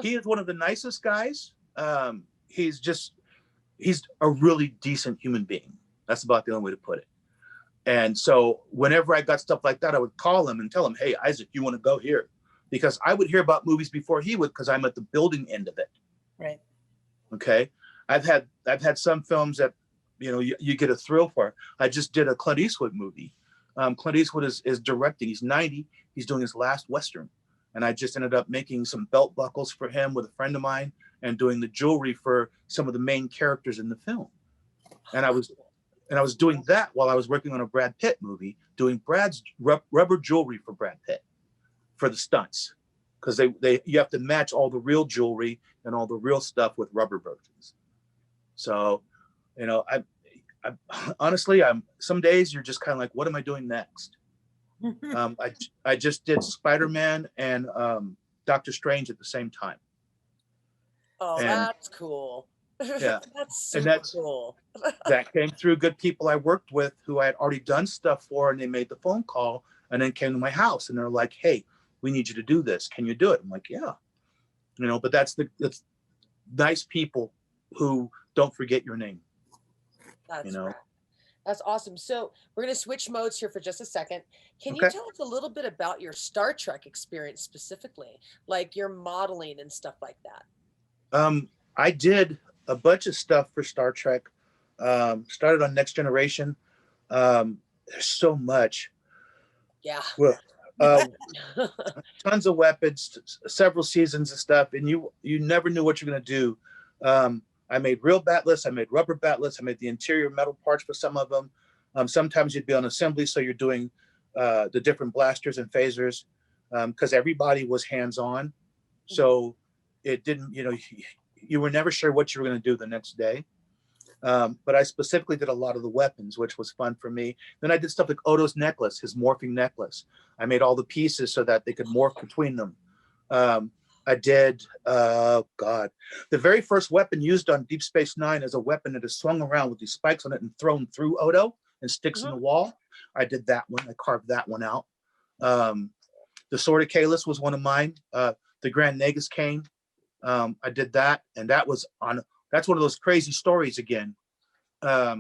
He is one of the nicest guys. He's a really decent human being. That's about the only way to put it. And so whenever I got stuff like that, I would call him and tell him, hey, Isaac, you want to go here? Because I would hear about movies before he would, because I'm at the building end of it. right. Okay. I've had some films that, you get a thrill for. I just did a Clint Eastwood movie. Clint Eastwood is directing. He's 90. He's doing his last Western. And I just ended up making some belt buckles for him with a friend of mine and doing the jewelry for some of the main characters in the film. And I was doing that while I was working on a Brad Pitt movie, doing Brad's rubber jewelry for Brad Pitt for the stunts. Because you have to match all the real jewelry and all the real stuff with rubber versions. So, I honestly, some days you're just kind of like, what am I doing next? I just did Spider-Man and Doctor Strange at the same time. Oh, and, that's cool. Yeah. That's super cool. That came through good people I worked with who I had already done stuff for, and they made the phone call and then came to my house and they're like, hey, we need you to do this. Can you do it? I'm like, yeah. But that's nice people who don't forget your name. That's right. That's awesome. So we're going to switch modes here for just a second. Can you Okay. tell us a little bit about your Star Trek experience specifically, like your modeling and stuff like that? I did a bunch of stuff for Star Trek. Started on Next Generation. There's so much. Yeah. Well, tons of weapons, several seasons of stuff, and you never knew what you're gonna do. I made real batlets, I made rubber batlets, I made the interior metal parts for some of them. Sometimes you'd be on assembly, so you're doing the different blasters and phasers, because everybody was hands-on. So it didn't, you were never sure what you were going to do the next day. But I specifically did a lot of the weapons, which was fun for me. Then I did stuff like Odo's necklace, his morphing necklace. I made all the pieces so that they could morph between them. I did, God, the very first weapon used on Deep Space Nine is a weapon that is swung around with these spikes on it and thrown through Odo and sticks in the wall. I did that one. I carved that one out. The Sword of Kahless was one of mine. The Grand Nagus cane. I did that, and that's one of those crazy stories again. I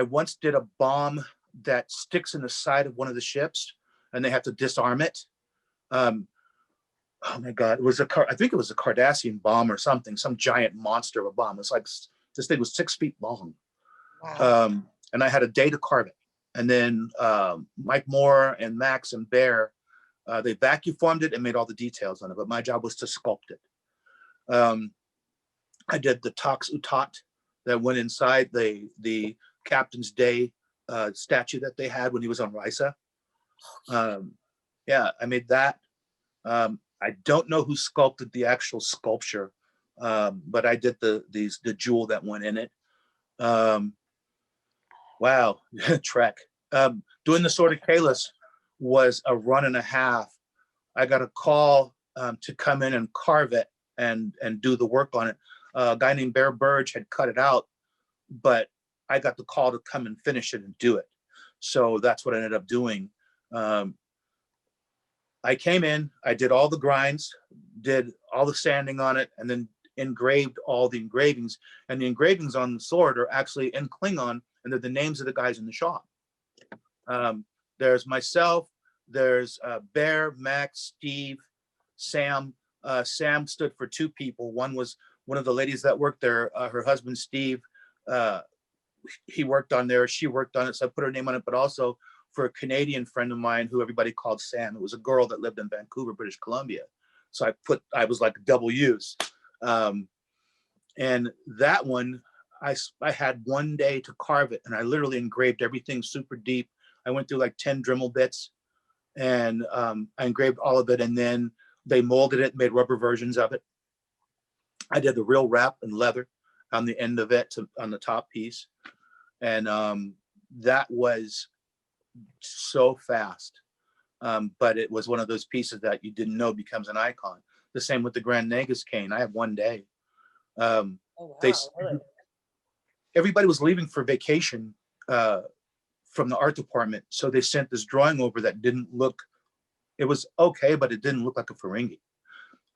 once did a bomb that sticks in the side of one of the ships, and they have to disarm it. Oh my God, I think it was a Cardassian bomb or something, some giant monster of a bomb. It's like, this thing was 6 feet long. Wow. And I had a day to carve it. And then Mike Moore and Max and Bear, they vacuum formed it and made all the details on it, but my job was to sculpt it. I did the Tox Utat that went inside the Captain's Day statue that they had when he was on Risa. Yeah, I made that. I don't know who sculpted the actual sculpture, but I did the jewel that went in it. Wow, Trek. Doing the Sword of Kahless was a run and a half. I got a call to come in and carve it and do the work on it. A guy named Bear Burge had cut it out, but I got the call to come and finish it and do it. So that's what I ended up doing. I came in, I did all the grinds, did all the sanding on it, and then engraved all the engravings. And the engravings on the sword are actually in Klingon, and they're the names of the guys in the shop. There's myself, there's Bear, Max, Steve, Sam. Sam stood for 2 people. One was one of the ladies that worked there, her husband, Steve. He worked on there, she worked on it, so I put her name on it, but also for a Canadian friend of mine who everybody called Sam. It was a girl that lived in Vancouver, British Columbia. So I was like double use. And that one, I had one day to carve it, and I literally engraved everything super deep. I went through like 10 Dremel bits, and I engraved all of it, and then they molded it, made rubber versions of it. I did the real wrap and leather on the end of it on the top piece. And that was so fast. But it was one of those pieces that you didn't know becomes an icon. The same with the Grand Nagus cane. I had one day. Oh, wow, really? Everybody was leaving for vacation from the art department. So they sent this drawing over that didn't look, it was okay, but it didn't look like a Ferengi.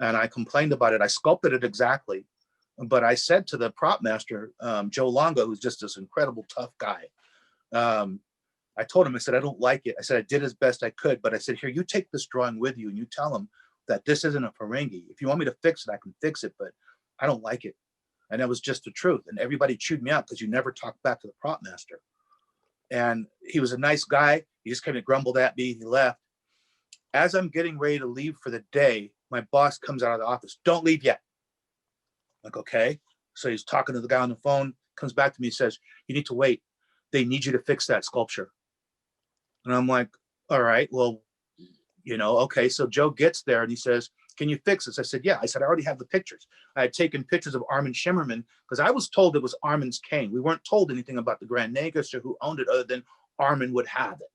And I complained about it. I sculpted it exactly. But I said to the prop master, Joe Longo, who's just this incredible tough guy, I told him, I said, I don't like it. I said, I did as best I could, but I said, here, you take this drawing with you and you tell him that this isn't a Ferengi. If you want me to fix it, I can fix it, but I don't like it. And that was just the truth. And everybody chewed me out because you never talked back to the prop master. And he was a nice guy. He just kind of grumbled at me. He left. As I'm getting ready to leave for the day, my boss comes out of the office. Don't leave yet. I'm like, okay. So he's talking to the guy on the phone, comes back to me, says, you need to wait. They need you to fix that sculpture. And I'm like, all right, well, okay. So Joe gets there and he says, can you fix this? I said, yeah. I said, I already have the pictures. I had taken pictures of Armin Shimmerman because I was told it was Armin's cane. We weren't told anything about the Grand Nagus or who owned it other than Armin would have it.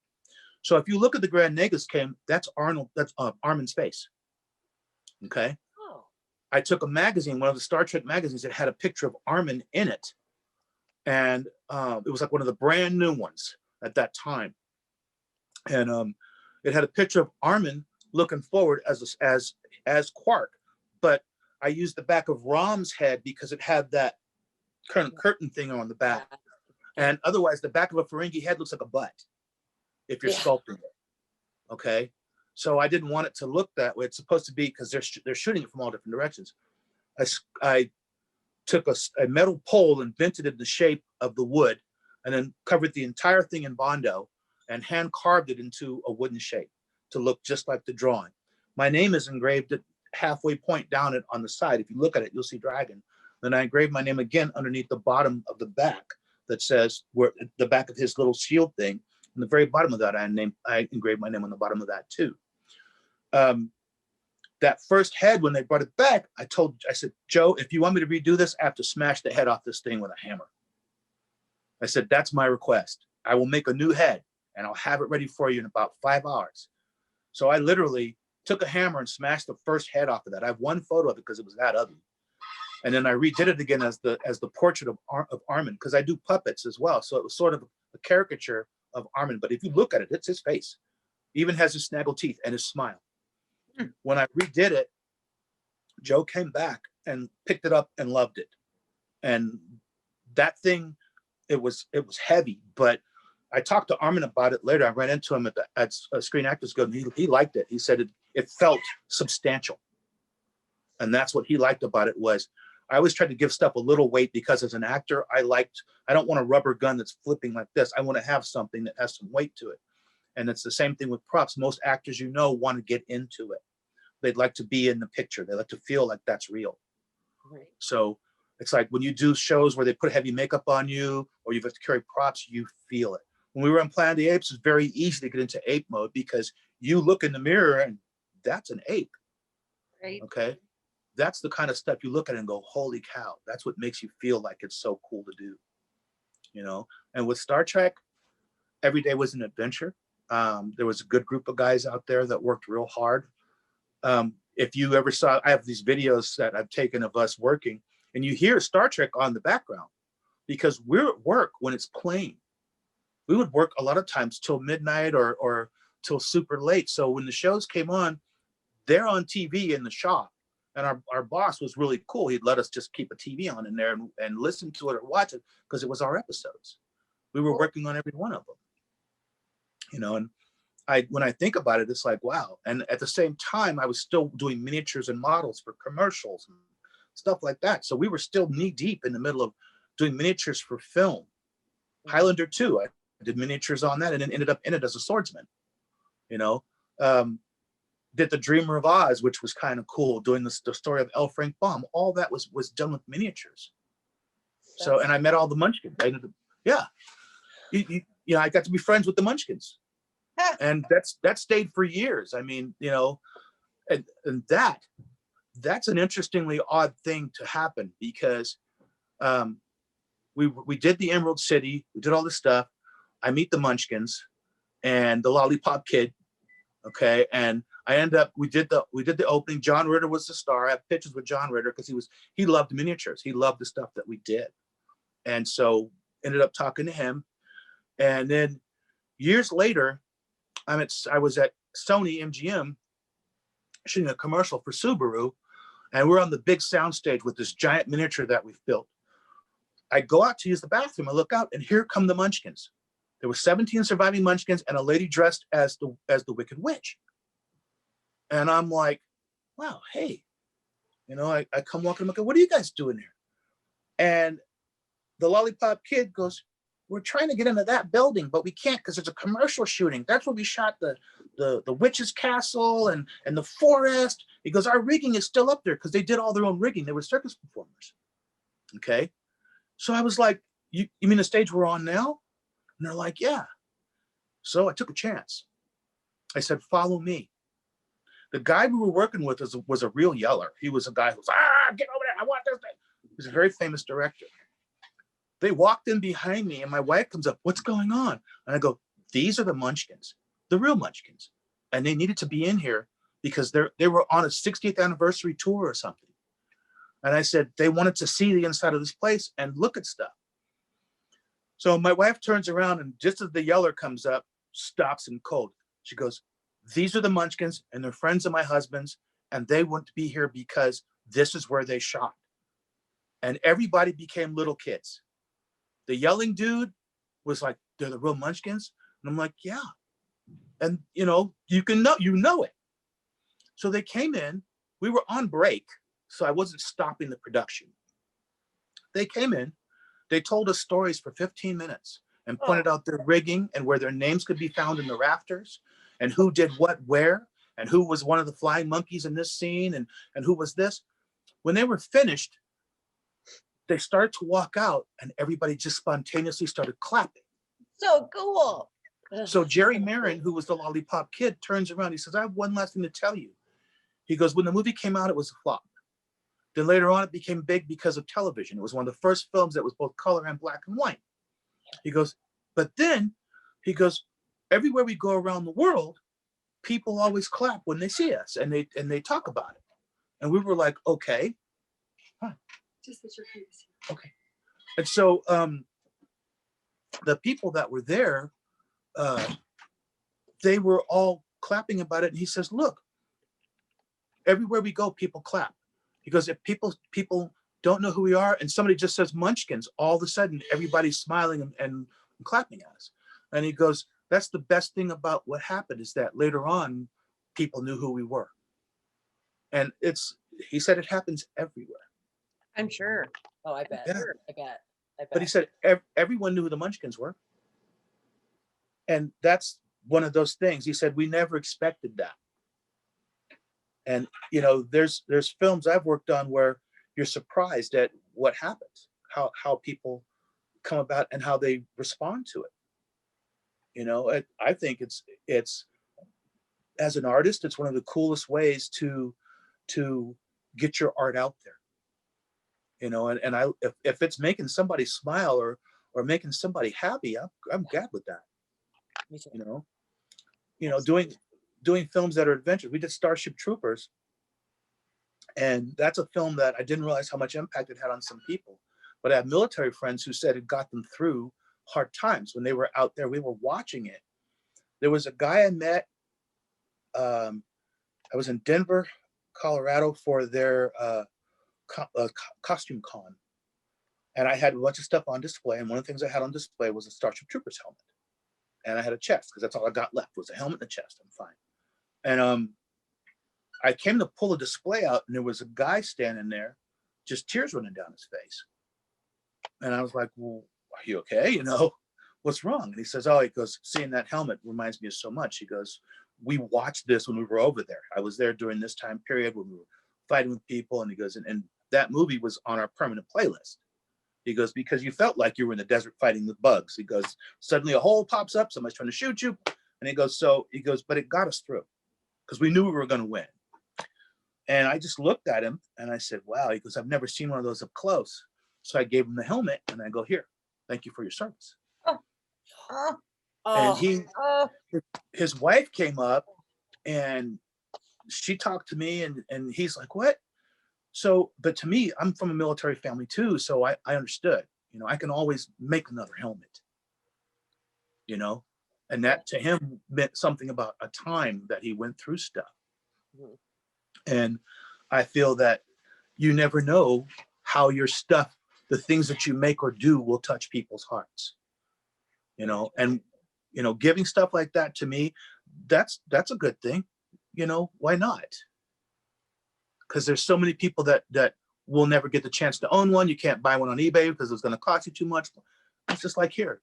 So if you look at the Grand Nagus cane, that's Armin's face. Okay. Oh. I took a magazine, one of the Star Trek magazines that had a picture of Armin in it. And it was like one of the brand new ones at that time. And it had a picture of Armin looking forward as Quark, but I used the back of Rom's head because it had that curtain thing on the back. And otherwise, the back of a Ferengi head looks like a butt if you're sculpting it. Okay. So I didn't want it to look that way. It's supposed to be, because they're shooting it from all different directions. I took a metal pole and bent it in the shape of the wood, and then covered the entire thing in Bondo and hand carved it into a wooden shape to look just like the drawing. My name is engraved at halfway point down it on the side. If you look at it, you'll see dragon. Then I engraved my name again underneath the bottom of the back that says, where the back of his little shield thing. On the very bottom of that, I engraved my name on the bottom of that too. That first head, when they brought it back, I said, Joe, if you want me to redo this, I have to smash the head off this thing with a hammer. I said, that's my request. I will make a new head and I'll have it ready for you in about 5 hours. So I literally took a hammer and smashed the first head off of that. I have one photo of it because it was that ugly. And then I redid it again as the portrait of Armin, because I do puppets as well. So it was sort of a caricature of Armin. But if you look at it, it's his face. Even has his snaggle teeth and his smile. When I redid it, Joe came back and picked it up and loved it. And that thing, it was heavy, but I talked to Armin about it later. I ran into him at Screen Actors Guild, and he liked it. He said it felt substantial. And that's what he liked about it. Was I always tried to give stuff a little weight, because as an actor, I don't want a rubber gun that's flipping like this. I want to have something that has some weight to it. And it's the same thing with props. Most actors, want to get into it. They'd like to be in the picture. They like to feel like that's real. Right. So it's like when you do shows where they put heavy makeup on you, or you have to carry props, you feel it. When we were on Planet of the Apes, it's very easy to get into ape mode, because you look in the mirror and that's an ape. Right. Okay. That's the kind of stuff you look at and go, holy cow, that's what makes you feel like it's so cool to do. And with Star Trek, every day was an adventure. There was a good group of guys out there that worked real hard. If you ever saw, I have these videos that I've taken of us working, and you hear Star Trek on the background, because we're at work when it's playing. We would work a lot of times till midnight or till super late. So when the shows came on, they're on TV in the shop. And our boss was really cool. He'd let us just keep a TV on in there and listen to it or watch it, because it was our episodes. We were working on every one of them. And when I think about it, it's like, wow. And at the same time, I was still doing miniatures and models for commercials and stuff like that. So we were still knee deep in the middle of doing miniatures for film. Highlander 2, I did miniatures on that, and then ended up in it as a swordsman. Did the Dreamer of Oz, which was kind of cool, doing the story of L. Frank Baum. All that was done with miniatures. So, and I met all the Munchkins. I got to be friends with the Munchkins. And that stayed for years. I mean, and that's an interestingly odd thing to happen, because we did the Emerald City, we did all this stuff. I meet the Munchkins and the Lollipop Kid. Okay. And I end up, we did the opening. John Ritter was the star. I have pictures with John Ritter, because he loved miniatures. He loved the stuff that we did. And so ended up talking to him. And then years later, I was at Sony MGM shooting a commercial for Subaru, and we're on the big soundstage with this giant miniature that we've built. I go out to use the bathroom. I look out, and here come the Munchkins. There were 17 surviving Munchkins and a lady dressed as the Wicked Witch. And I'm like, wow, hey, I come walking. I'm like, what are you guys doing here? And the Lollipop Kid goes, we're trying to get into that building, but we can't, because it's a commercial shooting. That's where we shot the witch's castle and the forest. He goes, our rigging is still up there, because they did all their own rigging. They were circus performers. Okay. So I was like, you mean the stage we're on now? And they're like, yeah. So I took a chance. I said, follow me. The guy we were working with was a real yeller. He was a guy who was, get over there. I want this thing. He's a very famous director. They walked in behind me, and my wife comes up, what's going on? And I go, these are the Munchkins, the real Munchkins. And they needed to be in here because they were on a 60th anniversary tour or something. And I said, they wanted to see the inside of this place and look at stuff. So my wife turns around, and just as the yeller comes up, stops him cold. She goes, these are the Munchkins, and they're friends of my husband's, and they wouldn't be here because this is where they shot. And everybody became little kids. The yelling dude was like, they're the real Munchkins. And I'm like, yeah. And you know it. So they came in, we were on break, so I wasn't stopping the production. They came in, they told us stories for 15 minutes and pointed out their rigging and where their names could be found in the rafters and who did what where and who was one of the flying monkeys in this scene and who was this. When they were finished, they started to walk out and everybody just spontaneously started clapping. So cool. So Jerry Marin, who was the Lollipop Kid, turns around. He says, I have one last thing to tell you. He goes, when the movie came out, it was a flop. Then later on, it became big because of television. It was one of the first films that was both color and black and white. He goes, but then, he goes, everywhere we go around the world, people always clap when they see us and they talk about it. And we were like, okay. Huh. Just that you're famous. Okay. And so the people that were there, they were all clapping about it. And he says, look, everywhere we go, people clap. He goes, if people don't know who we are and somebody just says Munchkins, all of a sudden everybody's smiling and clapping at us. And he goes, that's the best thing about what happened is that later on, people knew who we were. And he said it happens everywhere. I'm sure. Oh, I bet. Yeah. I bet. But he said everyone knew who the Munchkins were. And that's one of those things. He said, we never expected that. And, you know, there's films I've worked on where you're surprised at what happens, how people come about and how they respond to it. You know, I think it's as an artist, it's one of the coolest ways to get your art out there. You know, and if it's making somebody smile or making somebody happy, I'm glad with that. Me too. You know, doing films that are adventures. We did Starship Troopers, and that's a film that I didn't realize how much impact it had on some people. But I have military friends who said it got them through hard times when they were out there. We were watching it. There was a guy I met. I was in Denver, Colorado for their costume con, and I had a bunch of stuff on display. And one of the things I had on display was a Starship Troopers helmet, and I had a chest because that's all I got left was a helmet and a chest. I'm fine. And I came to pull the display out, and there was a guy standing there, just tears running down his face. And I was like, well, are you okay? You know, what's wrong? And he says, oh, he goes, seeing that helmet reminds me of so much. He goes, we watched this when we were over there. I was there during this time period when we were fighting with people. And he goes, and that movie was on our permanent playlist. He goes, because you felt like you were in the desert fighting with bugs. He goes, suddenly a hole pops up, somebody's trying to shoot you. And he goes, but it got us through because we knew we were going to win. And I just looked at him and I said, wow. He goes, I've never seen one of those up close. So I gave him the helmet and I go, here, thank you for your service. And his wife came up and she talked to me and he's like, what? So, but to me, I'm from a military family too. So I understood, you know, I can always make another helmet, you know, and that to him meant something about a time that he went through stuff. Mm-hmm. And I feel that you never know how your stuff, the things that you make or do will touch people's hearts, you know, and, you know, giving stuff like that to me, that's a good thing. You know, why not? Because there's so many people that will never get the chance to own one. You can't buy one on eBay because it's going to cost you too much. It's just like here,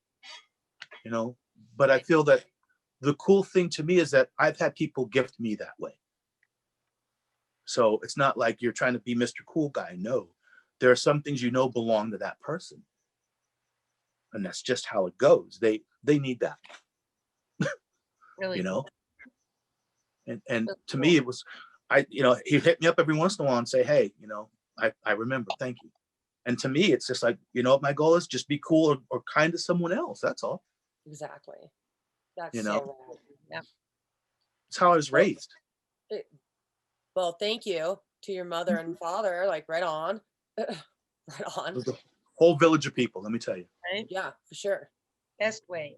you know, but I feel that the cool thing to me is that I've had people gift me that way. So it's not like you're trying to be Mr. Cool Guy. No, there are some things, you know, belong to that person. And that's just how it goes. They need that, Really, you know? Cool. And That's to cool. me, it was, you know, he'd hit me up every once in a while and say, hey, you know, I remember, thank you. And to me, it's just like, you know, my goal is just be cool or kind to someone else. That's all. Exactly. That's You know? so right. Yeah. It's how I was raised. Well, thank you to your mother and father. Like, right on. Right on. There's a whole village of people, let me tell you. Right? Yeah, for sure. Best way.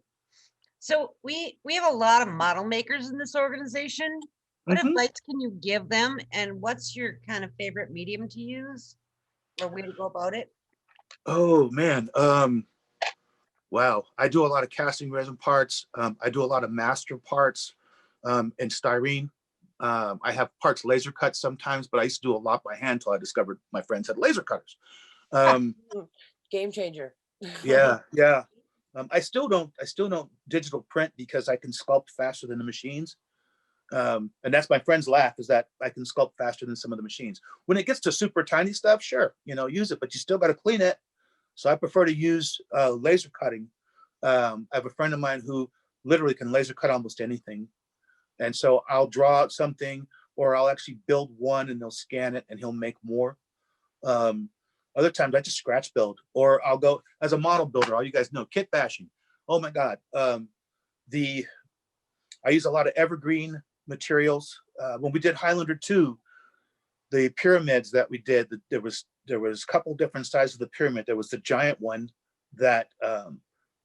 So we have a lot of model makers in this organization. What Mhm. advice can you give them? And what's your kind of favorite medium to use or way to go about it? Oh man. Wow. I do a lot of casting resin parts. I do a lot of master parts in styrene. I have parts laser cut sometimes, but I used to do a lot by hand till I discovered my friends had laser cutters. Um, Game changer. yeah, yeah. I still don't digital print because I can sculpt faster than the machines. And that's my friend's laugh, is that I can sculpt faster than some of the machines. When it gets to super tiny stuff, sure, use it, but you still got to clean it. So I prefer to use laser cutting. I have a friend of mine who literally can laser cut almost anything. And so I'll draw out something, or I'll actually build one and they'll scan it and he'll make more. Um, Other times I just scratch build, or I'll go as a model builder. All you guys know, kit bashing. Oh my God. The I use a lot of evergreen materials. When we did Highlander 2, the pyramids that we did, there was a couple different sizes of the pyramid. There was the giant one that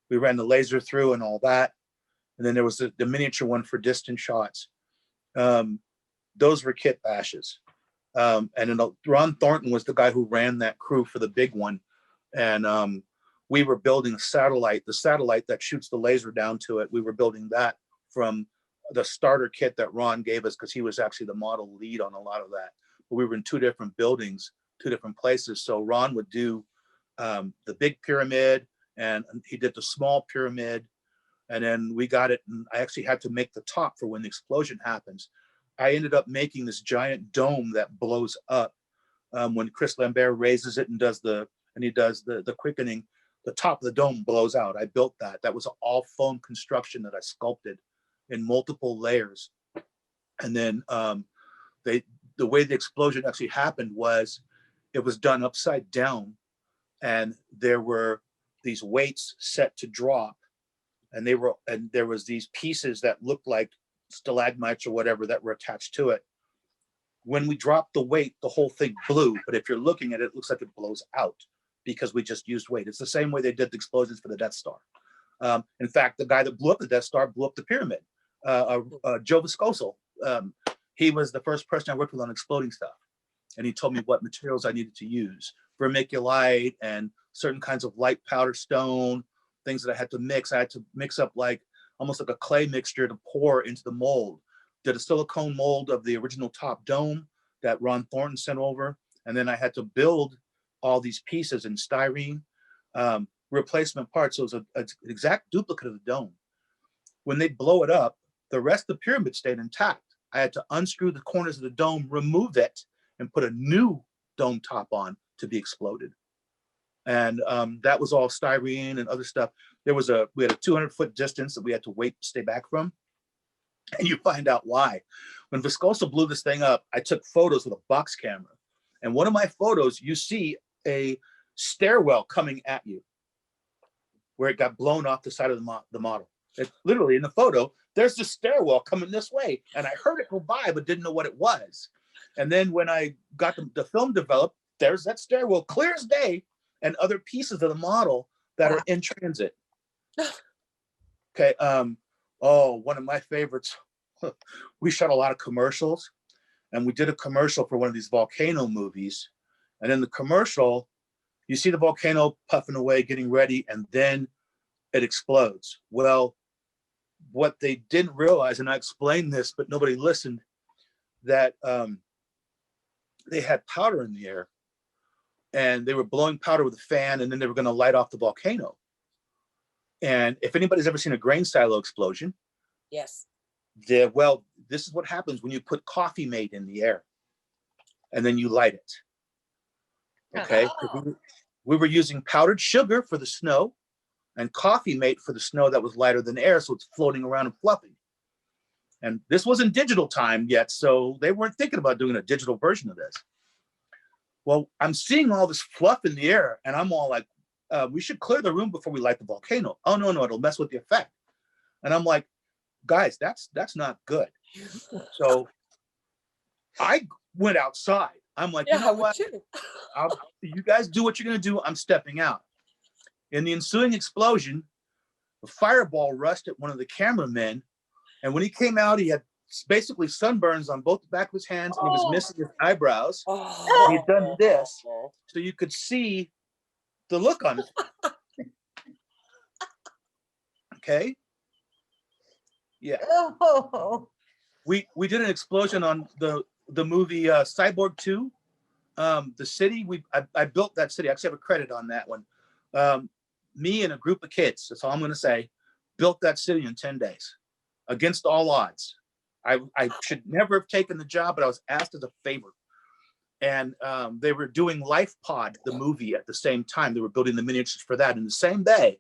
we ran the laser through and all that. And then there was the miniature one for distant shots. Those were kit bashes. And then Ron Thornton was the guy who ran that crew for the big one. And we were building a satellite, the satellite that shoots the laser down to it. We were building that from the starter kit that Ron gave us, because he was actually the model lead on a lot of that. But we were in two different buildings, two different places. So Ron would do the big pyramid, and he did the small pyramid. And then we got it, and I actually had to make the top for when the explosion happens. I ended up making this giant dome that blows up when Chris Lambert raises it and he does the quickening. The top of the dome blows out. I built that. That was an all foam construction that I sculpted in multiple layers. And then the way the explosion actually happened was it was done upside down, and there were these weights set to drop, and there was these pieces that looked like stalagmites or whatever that were attached to it. When we dropped the weight, the whole thing blew. But if you're looking at it, it looks like it blows out because we just used weight. It's the same way they did the explosions for the Death Star. In fact, the guy that blew up the Death Star blew up the pyramid. Joe Viscoso. He was the first person I worked with on exploding stuff. And he told me what materials I needed to use. Vermiculite and certain kinds of light powder stone, things that I had to mix. I had to mix up almost like a clay mixture to pour into the mold. Did a silicone mold of the original top dome that Ron Thornton sent over. And then I had to build all these pieces in styrene, replacement parts. So it was an exact duplicate of the dome. When they blow it up, the rest of the pyramid stayed intact. I had to unscrew the corners of the dome, remove it, and put a new dome top on to be exploded. And that was all styrene and other stuff. We had a 200-foot distance that we had to wait to stay back from. And you find out why. When Viscoso blew this thing up, I took photos with a box camera. And one of my photos, you see a stairwell coming at you where it got blown off the side of the model. It's literally in the photo, there's the stairwell coming this way. And I heard it go by, but didn't know what it was. And then when I got the film developed, there's that stairwell clear as day, and other pieces of the model that are in transit. Okay. One of my favorites. We shot a lot of commercials, and we did a commercial for one of these volcano movies. And in the commercial, you see the volcano puffing away, getting ready, and then it explodes. Well, what they didn't realize, and I explained this, but nobody listened, that they had powder in the air, and they were blowing powder with a fan, and then they were going to light off the volcano. And if anybody's ever seen a grain silo explosion, Yes. This is what happens when you put Coffee Mate in the air, and then you light it. Okay, Oh. we were using powdered sugar for the snow, and Coffee Mate for the snow that was lighter than air, so it's floating around and fluffy. And this wasn't digital time yet, so they weren't thinking about doing a digital version of this. Well, I'm seeing all this fluff in the air, and I'm all like, we should clear the room before we light the volcano. Oh, no, it'll mess with the effect. And I'm like, guys, that's not good. So I went outside. I'm like, Yeah, you know what? too. You guys do what you're going to do. I'm stepping out. In the ensuing explosion, a fireball rushed at one of the cameramen. And when he came out, he had basically sunburns on both the back of his hands, and he was missing his eyebrows. Oh. He'd done this, so you could see the look on it. Okay. Yeah. Oh, We did an explosion on the movie Cyborg 2. The city, I built that city. I actually have a credit on that one. Me and a group of kids, that's all I'm going to say, built that city in 10 days against all odds. I should never have taken the job, but I was asked as a favor. And they were doing Life Pod, the movie, at the same time. They were building the miniatures for that in the same day.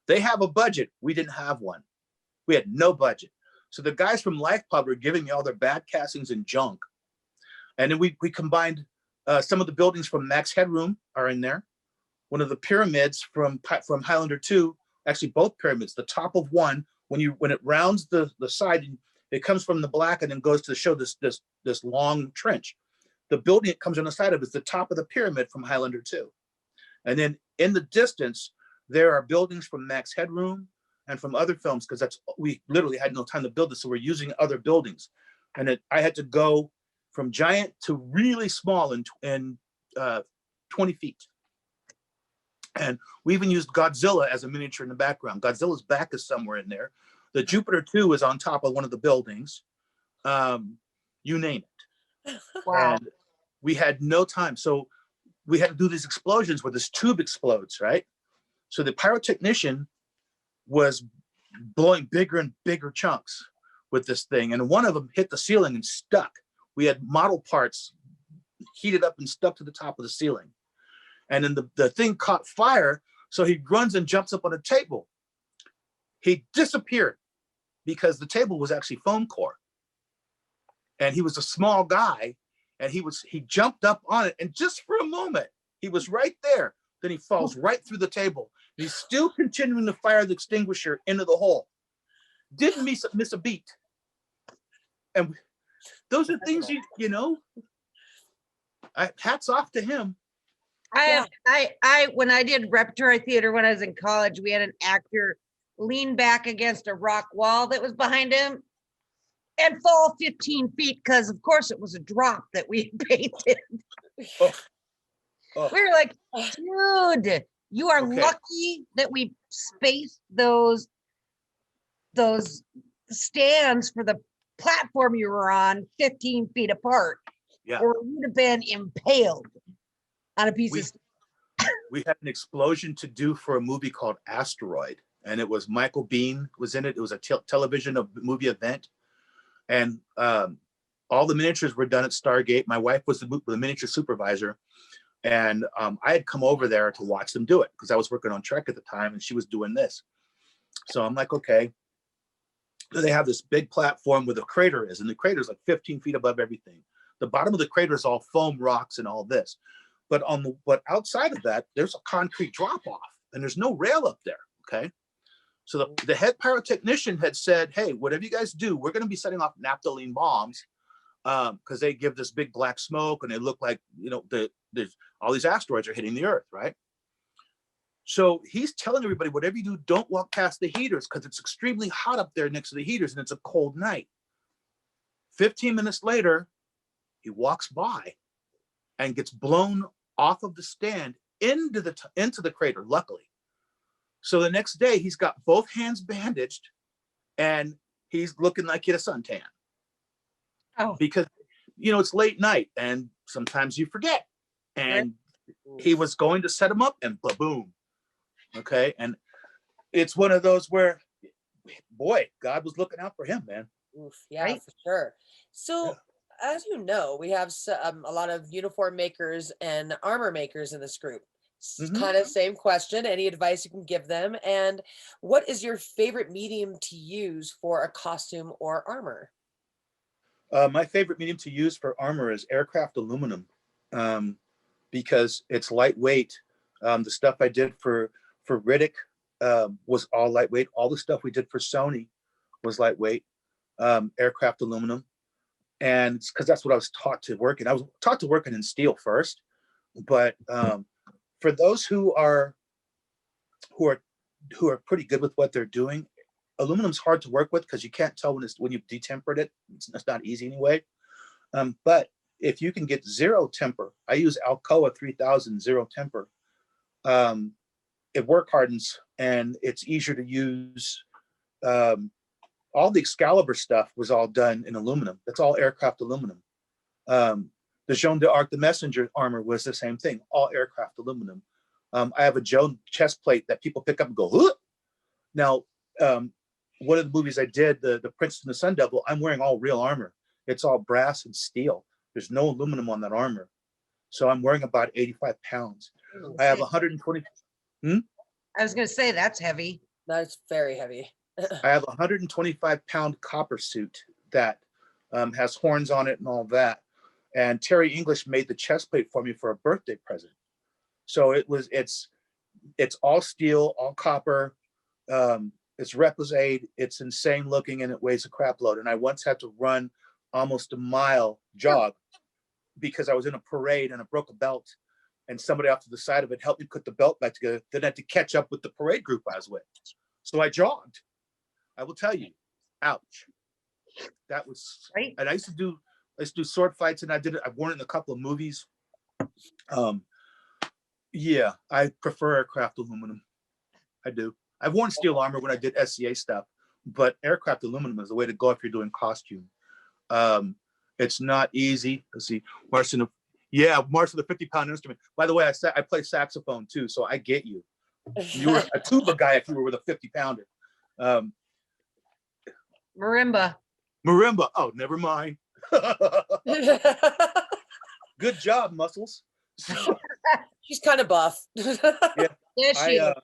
They have a budget. We didn't have one. We had no budget. So the guys from Life Pod were giving me all their bad castings and junk. And then we combined some of the buildings from Max Headroom are in there. One of the pyramids from Highlander 2, actually both pyramids, the top of one, when it rounds the side, it comes from the black and then goes to show this long trench. The building it comes on the side of is the top of the pyramid from Highlander 2. And then in the distance, there are buildings from Max Headroom and from other films, because we literally had no time to build this, so we're using other buildings. And I had to go from giant to really small in 20 feet. And we even used Godzilla as a miniature in the background. Godzilla's back is somewhere in there. The Jupiter 2 is on top of one of the buildings. You name it. wow. And we had no time. So we had to do these explosions where this tube explodes, right? So the pyrotechnician was blowing bigger and bigger chunks with this thing. And one of them hit the ceiling and stuck. We had model parts heated up and stuck to the top of the ceiling. And then the thing caught fire. So he runs and jumps up on a table. He disappeared because the table was actually foam core. And he was a small guy, and he jumped up on it. And just for a moment, he was right there. Then he falls right through the table. He's still continuing to fire the extinguisher into the hole. Didn't miss a beat. And those are things you know. Hats off to him. When I did repertory theater when I was in college, we had an actor lean back against a rock wall that was behind him and fall 15 feet because, of course, it was a drop that we had painted. Oh. We were like, dude, you are Okay. lucky that we spaced those stands for the platform you were on 15 feet apart, Yeah. or you would have been impaled on a piece of. We had an explosion to do for a movie called Asteroid, and it was Michael Biehn was in it. It was a television movie event, and all the miniatures were done at Stargate. My wife was the miniature supervisor, and I had come over there to watch them do it because I was working on Trek at the time, and she was doing this. So I'm like, okay. They have this big platform where the crater is, and the crater is like 15 feet above everything. The bottom of the crater is all foam rocks and all this. But outside of that, there's a concrete drop off, and there's no rail up there. Okay. So the head pyrotechnician had said, hey, whatever you guys do, we're going to be setting off naphthalene bombs because they give this big black smoke and they look like, there's all these asteroids are hitting the earth, right? So he's telling everybody, whatever you do, don't walk past the heaters because it's extremely hot up there next to the heaters and it's a cold night. 15 minutes later, he walks by and gets blown off of the stand into the crater, luckily. So the next day, he's got both hands bandaged and he's looking like he had a suntan. Oh. Because, it's late night and sometimes you forget. And he was going to set him up and boom. Okay. And it's one of those where, boy, God was looking out for him, man. Oof, yeah, Right? for sure. So, as you know, we have a lot of uniform makers and armor makers in this group. Mhm. Kind of same question. Any advice you can give them? And what is your favorite medium to use for a costume or armor? My favorite medium to use for armor is aircraft aluminum because it's lightweight. The stuff I did for Riddick was all lightweight. All the stuff we did for Sony was lightweight, aircraft aluminum. And it's because that's what I was taught to work in. I was taught to work in steel first, but for those who are pretty good with what they're doing, aluminum's hard to work with because you can't tell when you've detempered it. It's not easy anyway. But if you can get zero temper, I use Alcoa 3000 zero temper. It work hardens and it's easier to use. All the Excalibur stuff was all done in aluminum. That's all aircraft aluminum. The Jeanne d'Arc, the messenger armor was the same thing, all aircraft aluminum. I have a Joan chest plate that people pick up and go, huh? Now, one of the movies I did, the Prince and the Sun Devil, I'm wearing all real armor. It's all brass and steel. There's no aluminum on that armor. So I'm wearing about 85 pounds. I have 120. I was gonna say, that's heavy. That's very heavy. I have a 125-pound copper suit that has horns on it and all that. And Terry English made the chest plate for me for a birthday present. So it's all steel, all copper. It's reposade. It's insane looking and it weighs a crap load. And I once had to run almost a mile jog because I was in a parade and I broke a belt. And somebody off to the side of it helped me put the belt back together. Then I had to catch up with the parade group I was with. So I jogged. I will tell you, ouch. That was Right. And I used to do sword fights, and I've worn it in a couple of movies. Yeah, I prefer aircraft aluminum. I do. I've worn steel armor when I did SCA stuff, but aircraft aluminum is the way to go if you're doing costume. It's not easy. Let's see, Marson, Marson, the 50-pound instrument. By the way, I play saxophone too, so I get you. You were a tuba guy if you were with a 50-pounder. Marimba. Marimba. Oh, never mind. Good job, Muscles. She's kind of buff. Yeah, she is.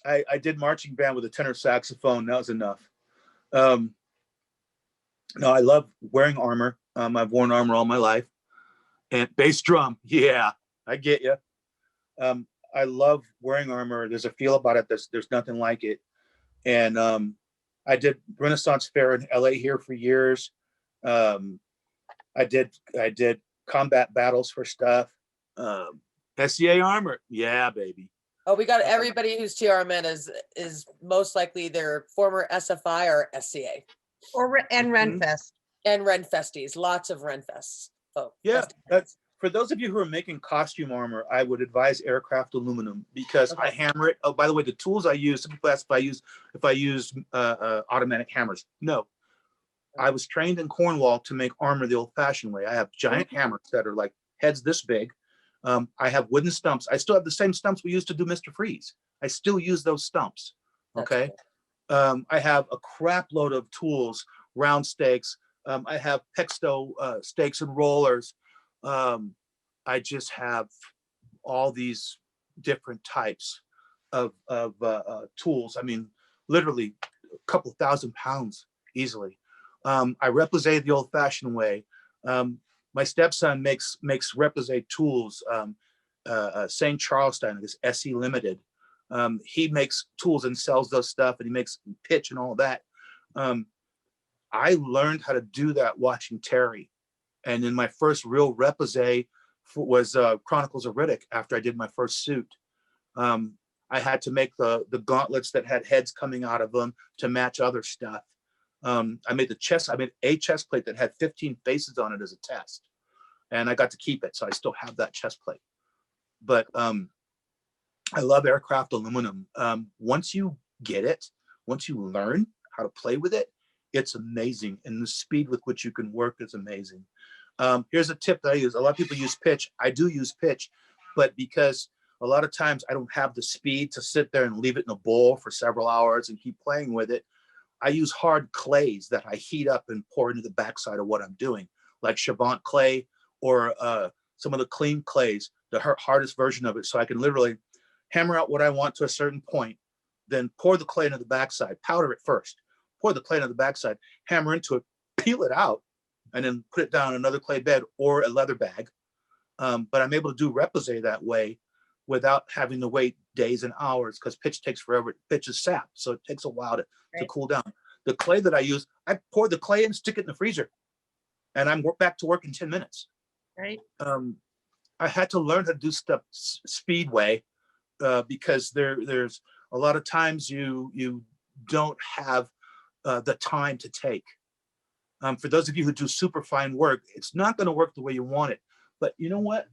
I did marching band with a tenor saxophone. That was enough. No, I love wearing armor. I've worn armor all my life. And bass drum. Yeah, I get you. I love wearing armor. There's a feel about it. There's nothing like it. And I did Renaissance Fair in LA here for years. I did combat battles for stuff. SCA armor. Yeah, baby. Oh, we got everybody who's TRMN is most likely their former SFI or SCA. And Renfest. And Renfesties, lots of Renfests. Oh, yeah. That's for those of you who are making costume armor, I would advise aircraft aluminum because I hammer it. Oh, by the way, the tools I use, some people ask if I use automatic hammers. No. I was trained in Cornwall to make armor the old-fashioned way. I have giant hammers that are like heads this big. I have wooden stumps. I still have the same stumps we used to do Mr. Freeze. I still use those stumps. Okay. I have a crap load of tools, round stakes. I have Pexto stakes and rollers. I just have all these different types of tools. I mean, literally a couple thousand pounds easily. I reposade the old-fashioned way. My stepson makes reposade tools. St. Charlestown, this SE Limited. He makes tools and sells those stuff, and he makes pitch and all that. I learned how to do that watching Terry. And in my first real reposade was Chronicles of Riddick after I did my first suit. I had to make the gauntlets that had heads coming out of them to match other stuff. I made a chest plate that had 15 faces on it as a test. And I got to keep it, so I still have that chest plate. But I love aircraft aluminum. Once you get it, once you learn how to play with it, it's amazing. And the speed with which you can work is amazing. Here's a tip that I use. A lot of people use pitch. I do use pitch, but because a lot of times I don't have the speed to sit there and leave it in a bowl for several hours and keep playing with it, I use hard clays that I heat up and pour into the backside of what I'm doing, like Chavant clay or some of the clean clays, the hardest version of it. So I can literally hammer out what I want to a certain point, then pour the clay into the backside, powder it first, pour the clay into the backside, hammer into it, peel it out, and then put it down in another clay bed or a leather bag. But I'm able to do reposé that way without having to wait days and hours because pitch takes forever. Pitch is sap, so it takes a while to cool down. The clay that I use, I pour the clay in, stick it in the freezer, and I'm back to work in 10 minutes. Right. I had to learn how to do stuff speedway because there's a lot of times you don't have the time to take. For those of you who do super fine work, it's not going to work the way you want it. But you know what?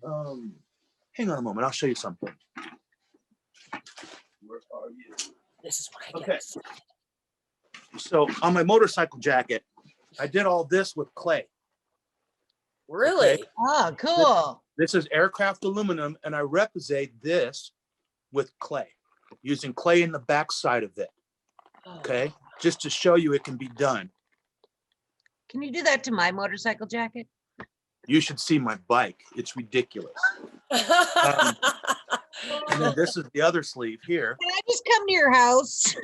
Hang on a moment. I'll show you something. Where are you? This is what I Okay. guess. So on my motorcycle jacket, I did all this with clay. Really? Okay. Oh, cool. This is aircraft aluminum, and I represent this with clay, using clay in the backside of it. Okay, just to show you it can be done. Can you do that to my motorcycle jacket? You should see my bike. It's ridiculous. And then this is the other sleeve here. Can I just come to your house?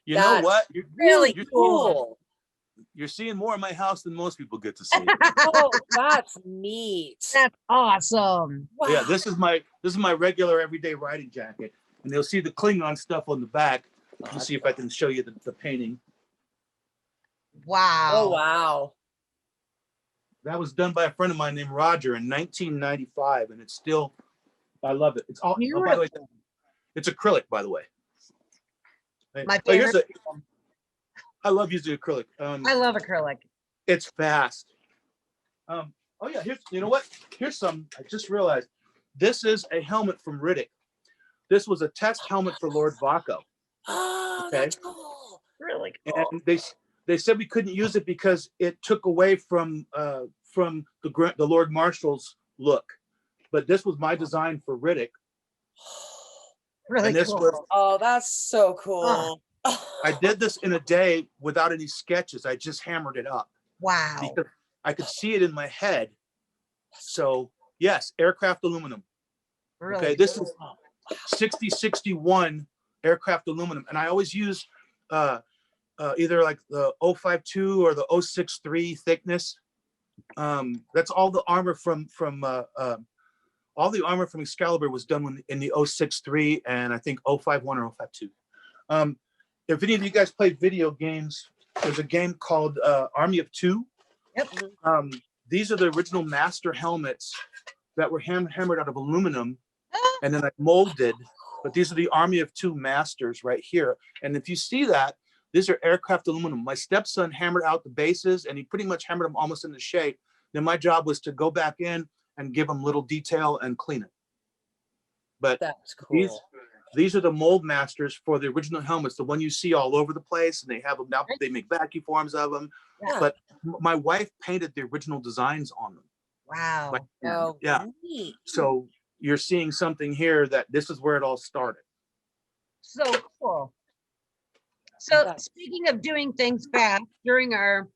You know That's what? really you're cool. You're seeing more of my house than most people get to see. Oh, that's neat. That's awesome. Wow. Yeah, this is my regular everyday riding jacket, and you'll see the Klingon stuff on the back. Let me see if I can show you the painting. Wow. Oh, wow. That was done by a friend of mine named Roger in 1995, and it's still, I love it. It's all, oh, by the way, it's acrylic, by the way. My Oh, here's favorite. I love using acrylic. I love acrylic. It's fast. Oh yeah, here's, you know what? Here's some, I just realized, this is a helmet from Riddick. This was a test helmet for Lord Vaco. Oh, Okay. that's cool. Really cool. And they said we couldn't use it because it took away from the Lord Marshal's look. But this was my design for Riddick. Really And this cool. was, Oh, that's so cool. I did this in a day without any sketches. I just hammered it up Wow. because I could see it in my head. So yes, aircraft aluminum. Really Okay, this cool. is 6061 aircraft aluminum, and I always use either like the 052 or the 063 thickness. That's all the armor from all the armor from Excalibur was done in the 063 and I think 051 or 052. If any of you guys played video games, there's a game called Army of Two. Yep. These are the original master helmets that were hammered out of aluminum and then I molded, but these are the Army of Two masters right here. And if you see that, these are aircraft aluminum. My stepson hammered out the bases and he pretty much hammered them almost into shape. Then my job was to go back in and give them little detail and clean it. But That's cool. these are the mold masters for the original helmets, the one you see all over the place, and they have them now. They make vacuum forms of them. Yeah. But my wife painted the original designs on them. Wow. Oh, Yeah. neat. So you're seeing something here that this is where it all started. So cool. So That's- speaking of doing things fast, during our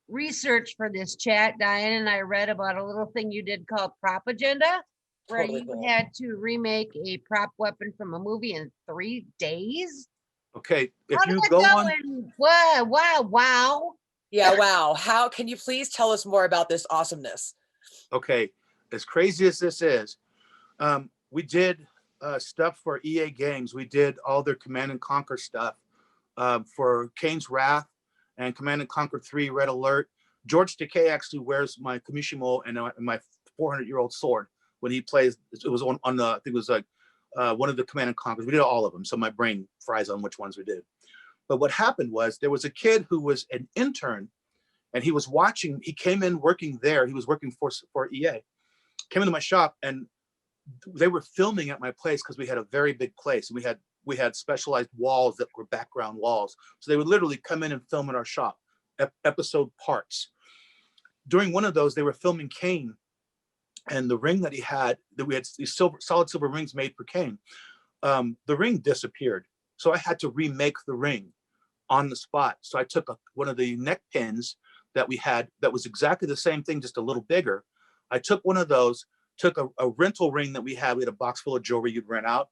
research for this chat, Diane and I read about a little thing you did called Prop Agenda, where Totally you cool. had to remake a prop weapon from a movie in 3 days. Okay, if How did you that go go? on, And wow. Yeah, wow. How can you please tell us more about this awesomeness? okay, as crazy as this is, we did stuff for EA Games. We did all their Command and Conquer stuff for Kane's Wrath and Command and Conquer 3 Red Alert. George Takei actually wears my Kamishimo and my 400-year-old sword when he plays. It was on the, I think it was like one of the Command and Conquers. We did all of them, so my brain fries on which ones we did. But what happened was there was a kid who was an intern, and he was watching. He came in working there. He was working for EA. Came into my shop, and they were filming at my place because we had a very big place, and we had specialized walls that were background walls. So they would literally come in and film in our shop, episode parts. During one of those, they were filming Kane, and the ring that he had, that we had these solid silver rings made for Kane. The ring disappeared, so I had to remake the ring on the spot. So I took one of the neck pins that we had that was exactly the same thing, just a little bigger. I took one of those, took a rental ring that we had a box full of jewelry you'd rent out,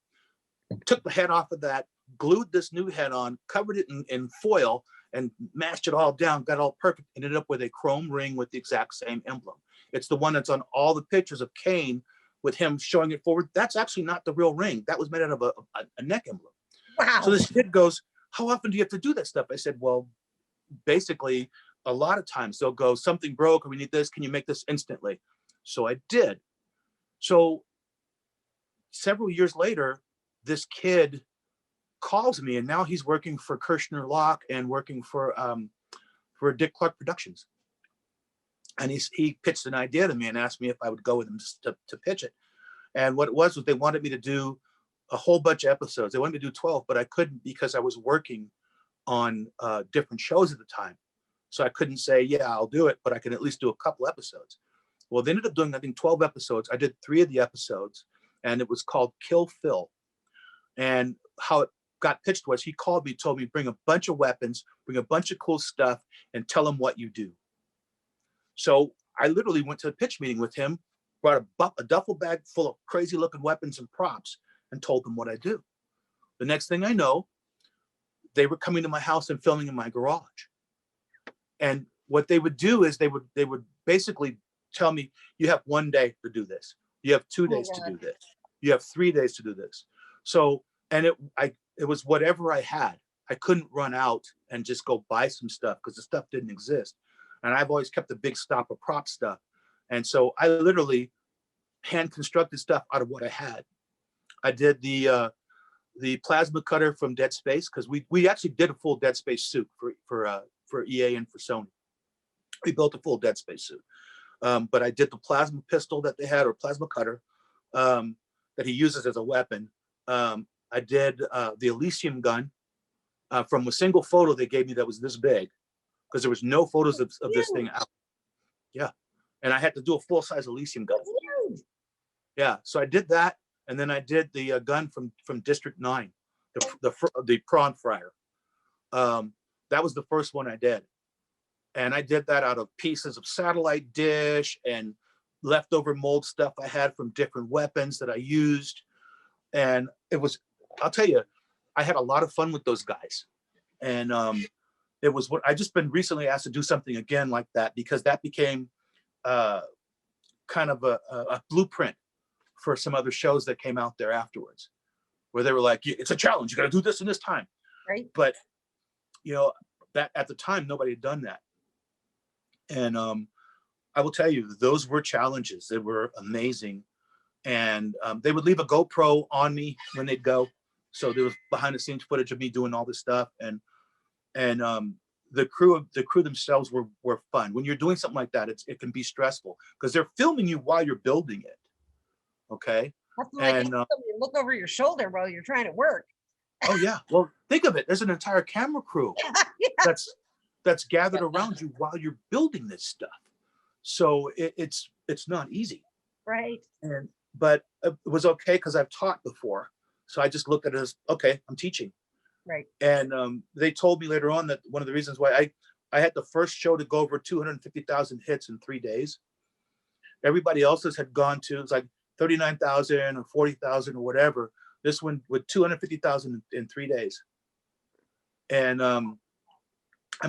took the head off of that, glued this new head on, covered it in foil, and mashed it all down, got it all perfect, ended up with a chrome ring with the exact same emblem. It's the one that's on all the pictures of Kane with him showing it forward. That's actually not the real ring. That was made out of a neck emblem. Wow. So this kid goes, how often do you have to do that stuff? I said, well, basically, a lot of times they'll go, something broke, or we need this, can you make this instantly? So I did. So several years later, this kid calls me, and now he's working for Kirshner Locke and working for Dick Clark Productions. And he pitched an idea to me and asked me if I would go with him to pitch it. And what it was they wanted me to do a whole bunch of episodes. They wanted me to do 12, but I couldn't because I was working on different shows at the time. So I couldn't say, yeah, I'll do it, but I can at least do a couple episodes. Well, they ended up doing, I think, 12 episodes. I did 3 of the episodes, and it was called Kill Phil. And how it got pitched was he called me, told me, bring a bunch of weapons, bring a bunch of cool stuff, and tell him what you do. So I literally went to a pitch meeting with him, brought a duffel bag full of crazy looking weapons and props, and told them what I do. The next thing I know, they were coming to my house and filming in my garage. And what they would do is they would basically tell me, you have 1 day to do this. You have 2 days to do this. You have 3 days to do this. So, and it was whatever I had. I couldn't run out and just go buy some stuff because the stuff didn't exist. And I've always kept a big stock of prop stuff. And so I literally hand constructed stuff out of what I had. I did the plasma cutter from Dead Space, because we actually did a full Dead Space suit for EA and for Sony. We built a full Dead Space suit. But I did the plasma pistol that they had, or plasma cutter, that he uses as a weapon. I did the Elysium gun from a single photo they gave me that was this big, because there was no photos of this thing out. Yeah. And I had to do a full-size Elysium gun. Yeah. So I did that. And then I did the gun from District 9, the prawn fryer. That was the first one I did. And I did that out of pieces of satellite dish and leftover mold stuff I had from different weapons that I used. And it was, I'll tell you, I had a lot of fun with those guys. And it was what I just been recently asked to do something again like that, because that became kind of a blueprint for some other shows that came out there afterwards, where they were like, it's a challenge, you got to do this in this time. Right. But, you know, that at the time, nobody had done that. And I will tell you, those were challenges. They were amazing. And they would leave a GoPro on me when they'd go. So there was behind the scenes footage of me doing all this stuff. And the crew themselves were fun. When you're doing something like that, it can be stressful because they're filming you while you're building it. Okay. And you look over your shoulder while you're trying to work. Oh yeah. Well, think of it. There's an entire camera crew that's gathered around you while you're building this stuff. So it's not easy. Right. But it was okay because I've taught before. So I just looked at it as, okay, I'm teaching. Right. And they told me later on that one of the reasons why I had the first show to go over 250,000 hits in 3 days. Everybody else's had gone to, it's like 39,000 or 40,000 or whatever. This one with 250,000 in 3 days. And I'm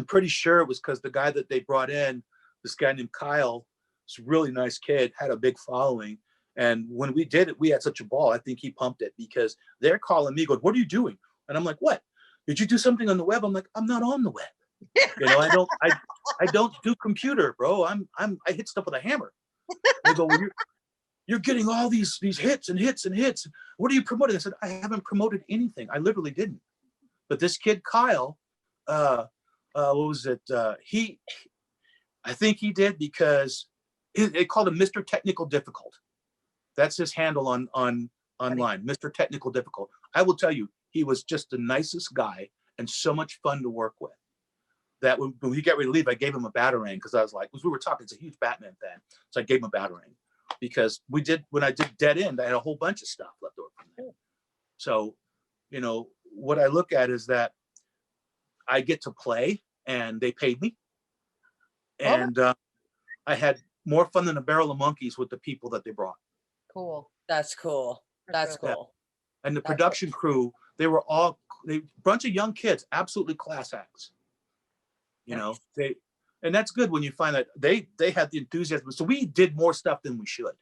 pretty sure it was because the guy that they brought in, this guy named Kyle, this really nice kid, had a big following. And when we did it, we had such a ball. I think he pumped it because they're calling me, going, "What are you doing?" And I'm like, "What? Did you do something on the web?" I'm like, "I'm not on the web. You know, I don't do computer, bro. I hit stuff with a hammer." They go, "Well, you're getting all these hits and hits and hits. What are you promoting?" I said, "I haven't promoted anything. I literally didn't." But this kid, Kyle, what was it? I think he did because they called him Mr. Technical Difficult. That's his handle online, Mr. Technical Difficult. I will tell you, he was just the nicest guy and so much fun to work with. That when he got ready to leave, I gave him a Batarang because I was like, we were talking, he's a huge Batman fan. So I gave him a Batarang because when I did Dead End, I had a whole bunch of stuff left over from there. So, you know, what I look at is that I get to play and they paid me. And I had more fun than a barrel of monkeys with the people that they brought. Cool. That's cool. That's cool. Yeah. And the production crew, they were all a bunch of young kids, absolutely class acts. You know, and that's good when you find that they had the enthusiasm. So we did more stuff than we should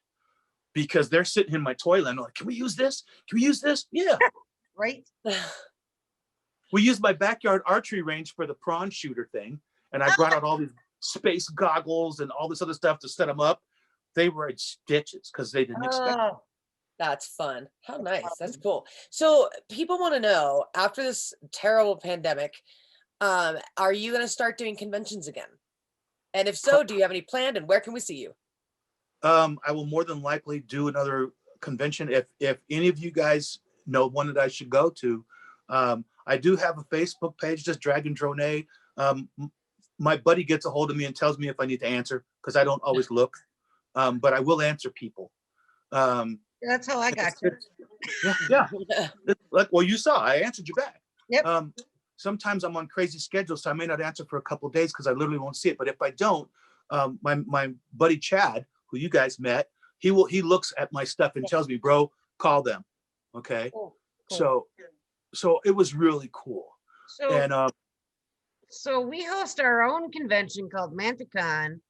because they're sitting in my toilet and like, "Can we use this? Can we use this?" Yeah. Right. We used my backyard archery range for the prawn shooter thing. And I brought out all these space goggles and all this other stuff to set them up. They were in stitches because they didn't expect it. That's fun. How nice. That's cool. So people want to know, after this terrible pandemic, are you going to start doing conventions again? And if so, do you have any planned, and where can we see you? I will more than likely do another convention if any of you guys know one that I should go to. I do have a Facebook page, just Dragon Dronet. My buddy gets a hold of me and tells me if I need to answer because I don't always look, but I will answer people. That's how I got you. Yeah. Like, well, you saw, I answered you back. Yep. Sometimes I'm on crazy schedules, so I may not answer for a couple of days because I literally won't see it. But if I don't, my buddy Chad, who you guys met, he looks at my stuff and tells me, bro, call them. Okay. Cool. Cool. So it was really cool. So, And so we host our own convention called MANTICORAN.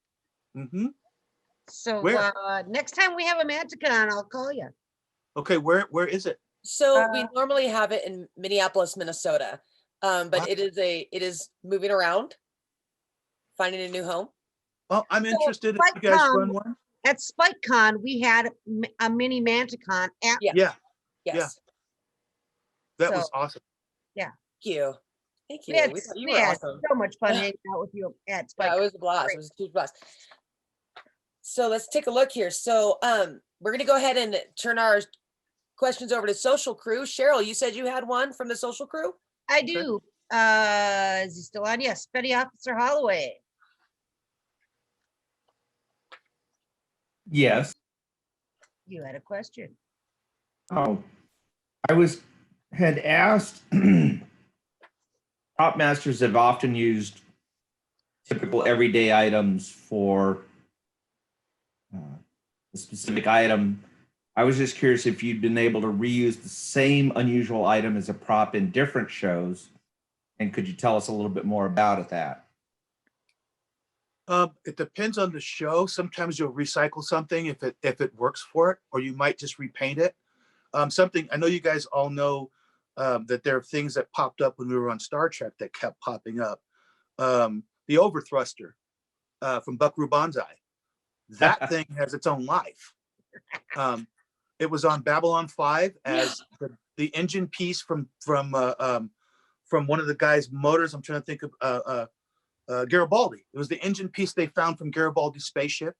So Where? next time we have a MANTICORAN, I'll call you. Okay, where is it? So we normally have it in Minneapolis, Minnesota, but it is moving around, finding a new home. Well, I'm So, interested if you guys run one. At SpikeCon, we had a mini MANTICON at Yeah, Yes. that was So- awesome. Thank you. Thank you. we had, We thought you we were had awesome. so much fun hanging out with you at Yeah, it SpikeCon. was a blast. Great. It was a huge blast. So let's take a look here. So we're gonna go ahead and turn our questions over to social crew. Cheryl, you said you had one from the social crew? I do. Is he still on? Yes, Petty Officer Holloway. Yes. You had a question. Oh, I had asked, prop masters have often used typical everyday items for a specific item. I was just curious if you'd been able to reuse the same unusual item as a prop in different shows, and could you tell us a little bit more about that? It depends on the show. Sometimes you'll recycle something if it works for it, or you might just repaint it. Something I know you guys all know that there are things that popped up when we were on Star Trek that kept popping up. The overthruster from Buckaroo Banzai. That thing has its own life. It was on Babylon 5 as the engine piece from one of the guys' motors. I'm trying to think of Garibaldi. It was the engine piece they found from Garibaldi's spaceship.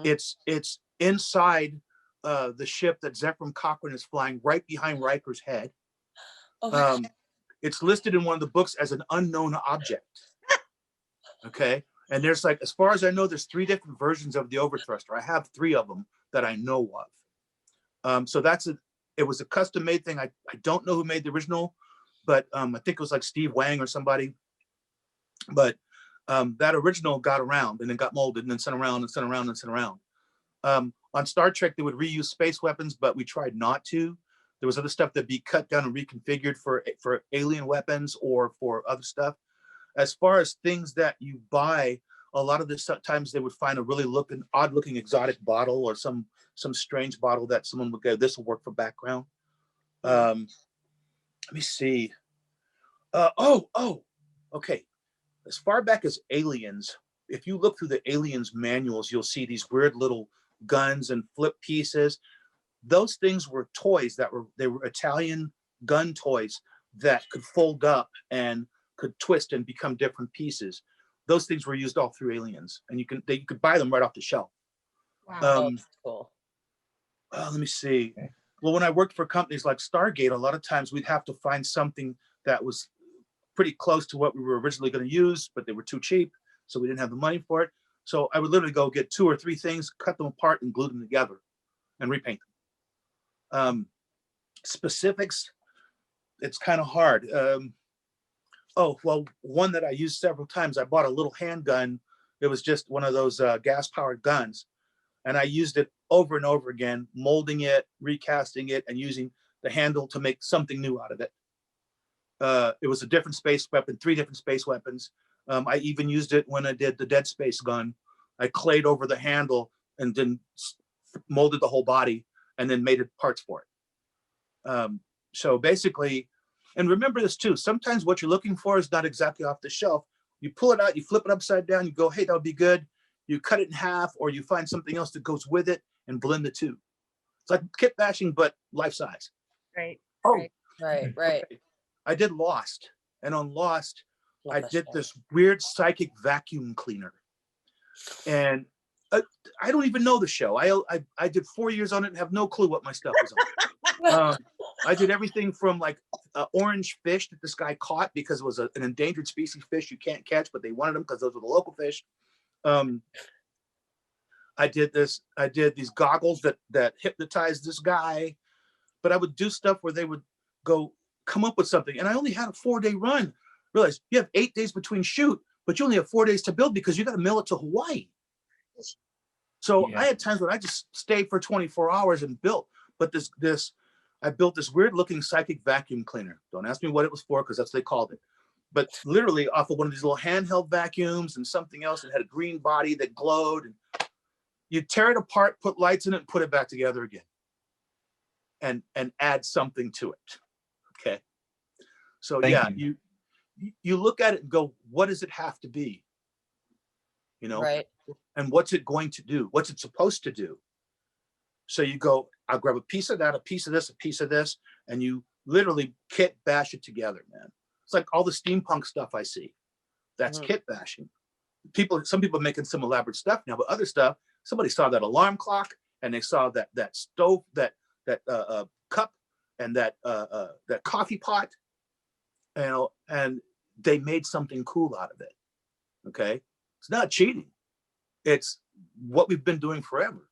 It's inside the ship that Zefram Cochrane is flying, right behind Riker's head. It's listed in one of the books as an unknown object. Okay, and there's like, as far as I know, there's 3 different versions of the overthruster. I have 3 of them that I know of. So it was a custom made thing. I don't know who made the original, but I think it was like Steve Wang or somebody. But that original got around and then got molded and then sent around and sent around and sent around. On Star Trek, they would reuse space weapons, but we tried not to. There was other stuff that'd be cut down and reconfigured for alien weapons or for other stuff. As far as things that you buy, a lot of the times they would find a really odd looking exotic bottle or some strange bottle that someone would go, this will work for background. Let me see. Okay. As far back as Aliens, if you look through the Aliens manuals, you'll see these weird little guns and flip pieces. Those things were toys they were Italian gun toys that could fold up and could twist and become different pieces. Those things were used all through Aliens, and you could buy them right off the shelf. Wow. That's cool. Let me see. Well, when I worked for companies like Stargate, a lot of times we'd have to find something that was pretty close to what we were originally going to use, but they were too cheap, so we didn't have the money for it. So I would literally go get 2 or 3 things, cut them apart, and glue them together, and repaint them. Specifics, it's kind of hard. One that I used several times. I bought a little handgun. It was just one of those gas-powered guns, and I used it over and over again, molding it, recasting it, and using the handle to make something new out of it. It was a different space weapon, 3 different space weapons. I even used it when I did the Dead Space gun. I clayed over the handle and then molded the whole body and then made it parts for it. So basically, and remember this too, sometimes what you're looking for is not exactly off the shelf. You pull it out, you flip it upside down, you go, hey, that would be good. You cut it in half, or you find something else that goes with it and blend the two. It's like kit bashing, but life size. Right. Oh, Right. Right. I did Lost, and on Lost, Love I that did show. this weird psychic vacuum cleaner, and I don't even know the show. I did 4 years on it and have no clue what my stuff was on. I did everything from like orange fish that this guy caught because it was an endangered species fish you can't catch, but they wanted them because those were the local fish. I did these goggles that hypnotized this guy, but I would do stuff where they would come up with something, and I only had a 4-day run. Realize you have 8 days between shoot, but you only have 4 days to build because you got to mail it to Hawaii. So Yeah. I had times when I just stayed for 24 hours and built. But I built this weird looking psychic vacuum cleaner. Don't ask me what it was for, because that's what they called it. But literally off of one of these little handheld vacuums and something else, and had a green body that glowed. And you tear it apart, put lights in it, and put it back together again. And add something to it. Okay. So Thank you look at it and go, what does it have to be? You know, Right. and what's it going to do? What's it supposed to do? So you go, I'll grab a piece of that, a piece of this, and you literally kit bash it together, man. It's like all the steampunk stuff I see. That's kit bashing. Some people are making some elaborate stuff now, but other stuff, somebody saw that alarm clock, and they saw that stove, that cup, and that coffee pot, and they made something cool out of it. Okay, it's not cheating. It's what we've been doing forever.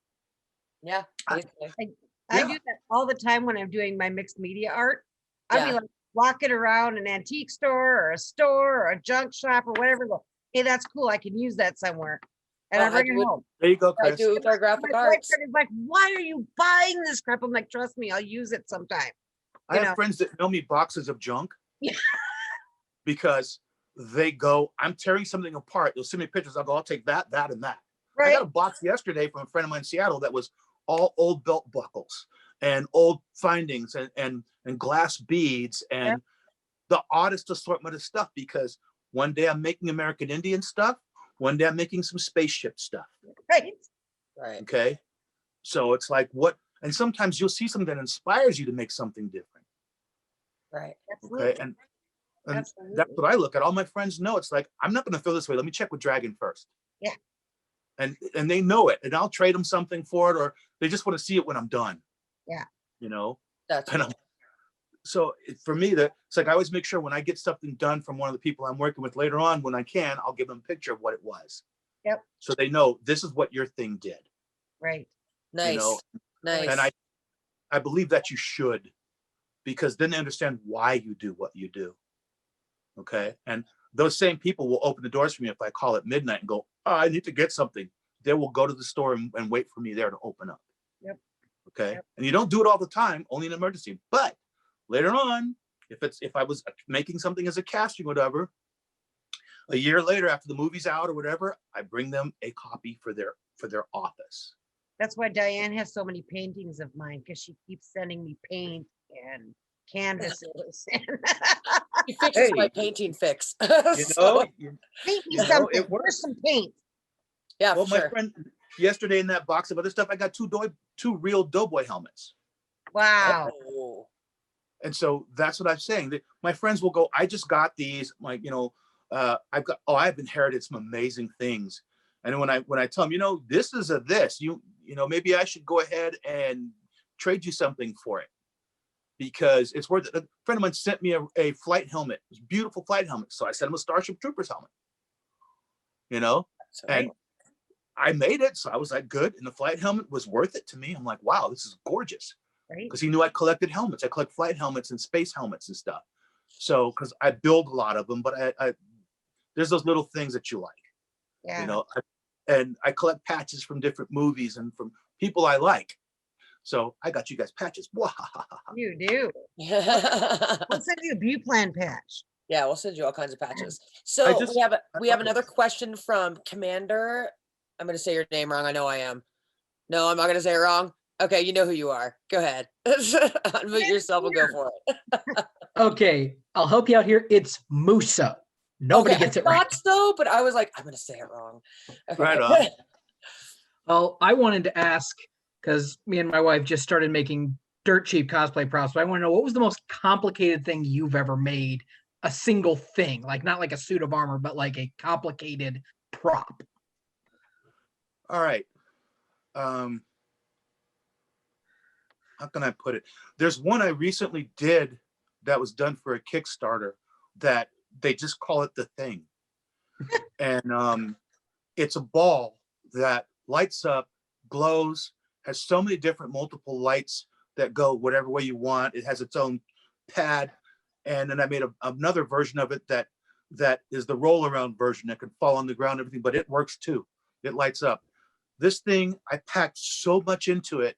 Yeah. Basically. I do that all the time when I'm doing my mixed media art. I'll be Yeah. like walking around an antique store or a store or a junk shop or whatever. Go, hey, that's cool. I can use that somewhere. And Oh, I bring I it do it. home. There you go, I Chris. do it with our graphic My arts. boyfriend is like, why are you buying this crap? I'm like, trust me, I'll use it sometime. I have friends that mail me boxes of junk because they go, I'm tearing something apart. They'll send me pictures. I'll go, I'll take that, that, and that. I Right. got a box yesterday from a friend of mine in Seattle that was all old belt buckles and old findings and glass beads and the oddest assortment of stuff, because one day I'm making American Indian stuff. One day I'm making some spaceship stuff. Right. Right. Okay. So it's like and sometimes you'll see something that inspires you to make something different. Right. Okay. And that's what I look at. All my friends know it's like, I'm not going to feel this way. Let me check with Dragon first. Yeah. And they know it, and I'll trade them something for it, or they just want to see it when I'm done. Yeah. You know? That's And cool. so for me, it's like I always make sure when I get something done from one of the people I'm working with later on, when I can, I'll give them a picture of what it was. Yep. So they know this is what your thing did. Right. Nice. You know? Nice. And I believe that you should, because then they understand why you do what you do. Okay. And those same people will open the doors for me if I call at midnight and go, oh, I need to get something. They will go to the store and wait for me there to open up. Yep. Okay. Yep. And you don't do it all the time, only in an emergency. But later on, if I was making something as a casting or whatever, a year later after the movie's out or whatever, I bring them a copy for their office. That's why Diane has so many paintings of mine, because she keeps sending me paint and canvases. He fixes my Hey. painting fix. You know, Paint me You know, something. it works. Where's some paint? Yeah, well, for my sure. friend, yesterday in that box of other stuff, I got two real Doughboy helmets. Wow. Oh. And so that's what I'm saying. My friends will go, I just got these, like, I've inherited some amazing things. And when I tell them, this is this, maybe I should go ahead and trade you something for it, because it's worth it. A friend of mine sent me a flight helmet, it was a beautiful flight helmet. So I sent him a Starship Troopers helmet, That's right. and I made it. So I was like, good. And the flight helmet was worth it to me. I'm like, wow, this is gorgeous. Right. Because he knew I collected helmets. I collect flight helmets and space helmets and stuff. So, because I build a lot of them, but I there's those little things that you like, Yeah. and I collect patches from different movies and from people I like. So I got you guys patches. You do. Yeah, I'll send you a Buplan patch. we'll send you all kinds of patches. So we have another question from Commander. I'm going to say your name wrong. I know I am. No, I'm not going to say it wrong. Okay, you know who you are. Go ahead. Unmute yourself and go for it. Okay, I'll help you out here. It's Musa. Nobody Okay, gets it I right. thought so, but I was like, I'm going to say it wrong. Okay. Right on. Well, I wanted to ask, because me and my wife just started making dirt cheap cosplay props. So I want to know, what was the most complicated thing you've ever made? A single thing, like not like a suit of armor, but like a complicated prop. All right. How can I put it? There's one I recently did that was done for a Kickstarter that they just call it the Thing. And it's a ball that lights up, glows, has so many different multiple lights that go whatever way you want. It has its own pad. And then I made another version of it that is the roll around version that can fall on the ground, everything, but it works too. It lights up. This thing, I packed so much into it,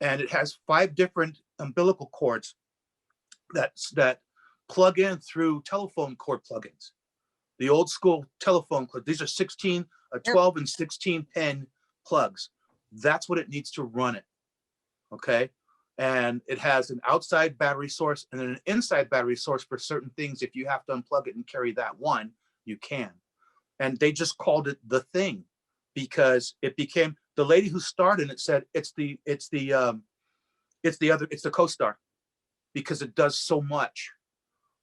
and it has 5 different umbilical cords that plug in through telephone cord plugins. The old school telephone cord. These are 16, 12 and 16 pin plugs. That's what it needs to run it. Okay. And it has an outside battery source and then an inside battery source for certain things. If you have to unplug it and carry that one, you can. And they just called it the Thing because it became, the lady who started it said it's the co-star because it does so much.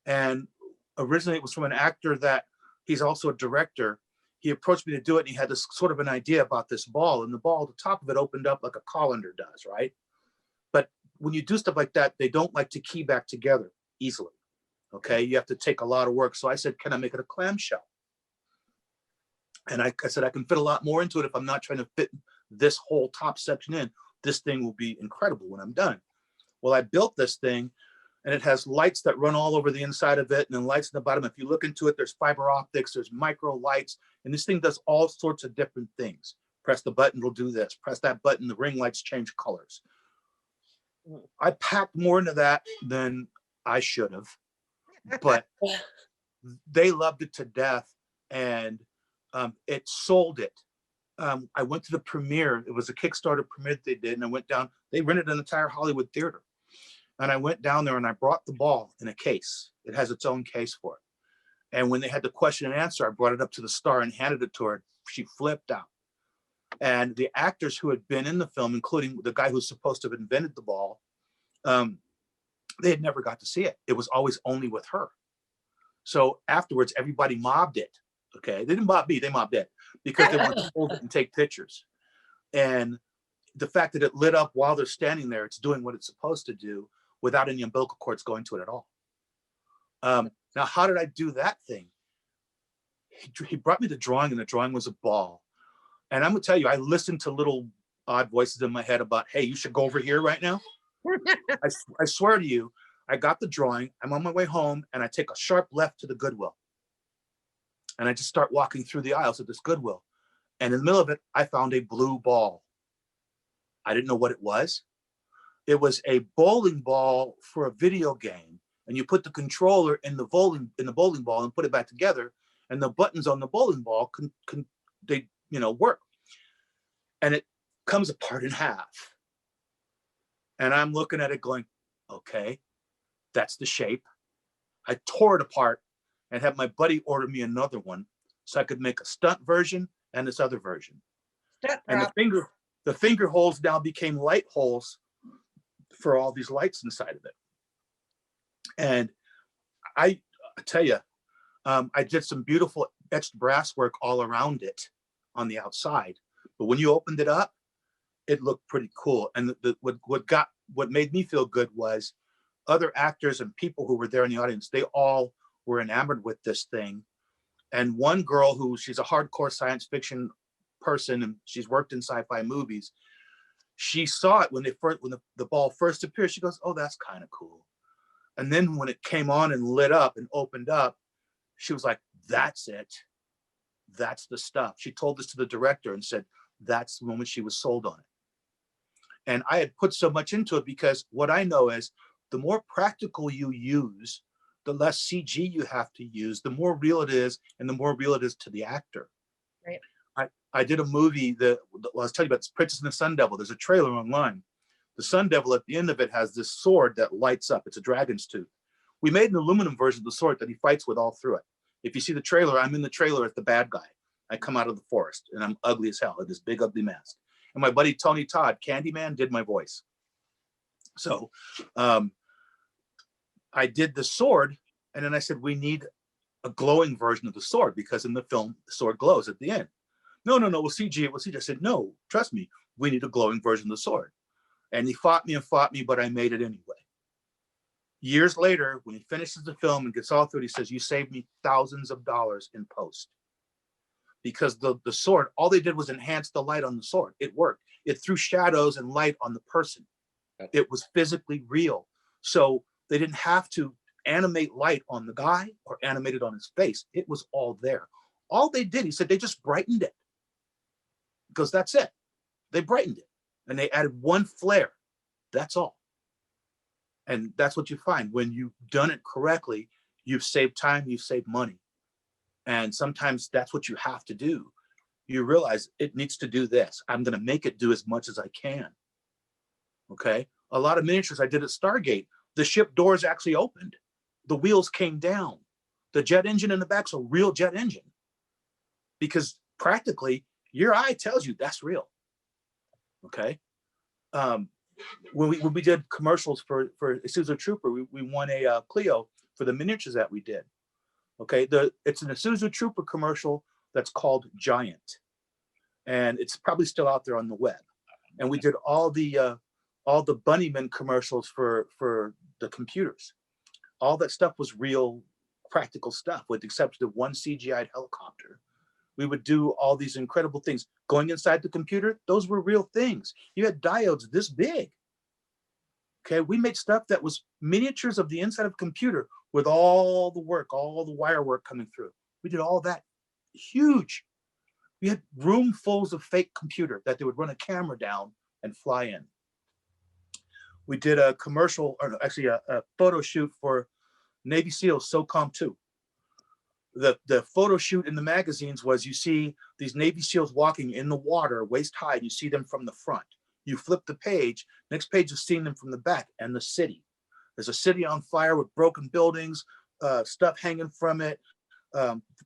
And originally it was from an actor that he's also a director. He approached me to do it, and he had this sort of an idea about this ball, and the ball, the top of it opened up like a colander does, right? But when you do stuff like that, they don't like to key back together easily. Okay, you have to take a lot of work. So I said, can I make it a clamshell? And I said, I can fit a lot more into it if I'm not trying to fit this whole top section in. This thing will be incredible when I'm done. Well, I built this thing, and it has lights that run all over the inside of it, and then lights in the bottom. If you look into it, there's fiber optics, there's micro lights, and this thing does all sorts of different things. Press the button, it'll do this. Press that button, the ring lights change colors. I packed more into that than I should have, but they loved it to death, and it sold it. I went to the premiere. It was a Kickstarter premiere that they did, and I went down. They rented an entire Hollywood theater. And I went down there and I brought the ball in a case. It has its own case for it. And when they had the question and answer, I brought it up to the star and handed it to her. She flipped out. And the actors who had been in the film, including the guy who's supposed to have invented the ball, they had never got to see it. It was always only with her. So afterwards, everybody mobbed it. Okay, they didn't mob me, they mobbed it because they wanted to hold it and take pictures. And the fact that it lit up while they're standing there, it's doing what it's supposed to do without any umbilical cords going to it at all. Now, how did I do that thing? He brought me the drawing, and the drawing was a ball. And I'm gonna tell you, I listened to little odd voices in my head about, hey, you should go over here right now. I swear to you, I got the drawing, I'm on my way home, and I take a sharp left to the Goodwill. And I just start walking through the aisles of this Goodwill. And in the middle of it, I found a blue ball. I didn't know what it was. It was a bowling ball for a video game, and you put the controller in the bowling ball and put it back together, and the buttons on the bowling ball they work, and it comes apart in half. And I'm looking at it going, okay, that's the shape. I tore it apart and had my buddy order me another one so I could make a stunt version and this other version. And the finger holes now became light holes for all these lights inside of it. And I tell you, I did some beautiful etched brass work all around it on the outside. But when you opened it up, it looked pretty cool. And what made me feel good was other actors and people who were there in the audience, they all were enamored with this thing. And one girl she's a hardcore science fiction person, and she's worked in sci-fi movies. She saw it when the ball first appeared. She goes, oh, that's kind of cool. And then when it came on and lit up and opened up, she was like, that's it. That's the stuff. She told this to the director and said, that's the moment she was sold on it. And I had put so much into it because what I know is the more practical you use, the less CG you have to use, the more real it is, and the more real it is to the actor. Right. I did a movie I was telling you about, Princess and the Sun Devil. There's a trailer online. The Sun Devil at the end of it has this sword that lights up. It's a dragon's tooth. We made an aluminum version of the sword that he fights with all through it. If you see the trailer, I'm in the trailer as the bad guy. I come out of the forest and I'm ugly as hell with this big ugly mask. And my buddy Tony Todd, Candyman, did my voice. So I did the sword, and then I said, we need a glowing version of the sword, because in the film, the sword glows at the end. No, we'll CG it, we'll CG it. I said, no, trust me, we need a glowing version of the sword. And he fought me, but I made it anyway. Years later, when he finishes the film and gets all through it, he says, you saved me thousands of dollars in post. Because the sword, all they did was enhance the light on the sword. It worked. It threw shadows and light on the person. It was physically real. So they didn't have to animate light on the guy or animate it on his face. It was all there. All they did, he said, they just brightened it. Because that's it. They brightened it. And they added one flare. That's all. And that's what you find. When you've done it correctly, you've saved time, you've saved money. And sometimes that's what you have to do. You realize it needs to do this. I'm going to make it do as much as I can. Okay. A lot of miniatures I did at Stargate, the ship doors actually opened. The wheels came down. The jet engine in the back's a real jet engine. Because practically your eye tells you that's real. Okay. When we did commercials for Isuzu Trooper, we won a Clio for the miniatures that we did. Okay, it's an Isuzu Trooper commercial that's called Giant, and it's probably still out there on the web. And we did all the Bunnyman commercials for the computers. All that stuff was real, practical stuff, with the exception of one CGI'd helicopter. We would do all these incredible things. Going inside the computer, those were real things. You had diodes this big. Okay, we made stuff that was miniatures of the inside of a computer with all the work, all the wire work coming through. We did all that. Huge. We had roomfuls of fake computer that they would run a camera down and fly in. We did a commercial, or actually a photo shoot for Navy SEALs SOCOM 2. The photo shoot in the magazines was, you see these Navy SEALs walking in the water, waist high, and you see them from the front. You flip the page, next page is seeing them from the back, and the city. There's a city on fire with broken buildings, stuff hanging from it,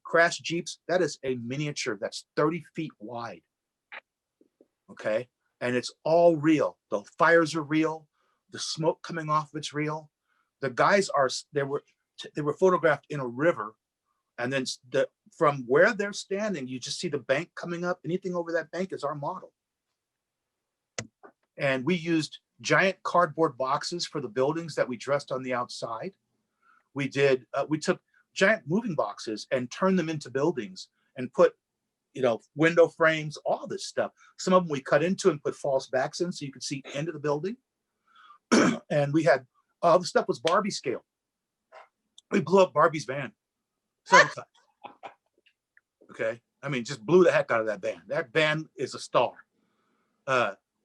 crashed Jeeps. That is a miniature that's 30 feet wide. Okay, and it's all real. The fires are real. The smoke coming off of it's real. The guys they were photographed in a river, and then from where they're standing, you just see the bank coming up. Anything over that bank is our model. And we used giant cardboard boxes for the buildings that we dressed on the outside. We took giant moving boxes and turned them into buildings and put, window frames, all this stuff. Some of them we cut into and put false backs in so you could see into the building. And we had, all the stuff was Barbie scale. We blew up Barbie's van several times. Okay. I mean, just blew the heck out of that van. That van is a star.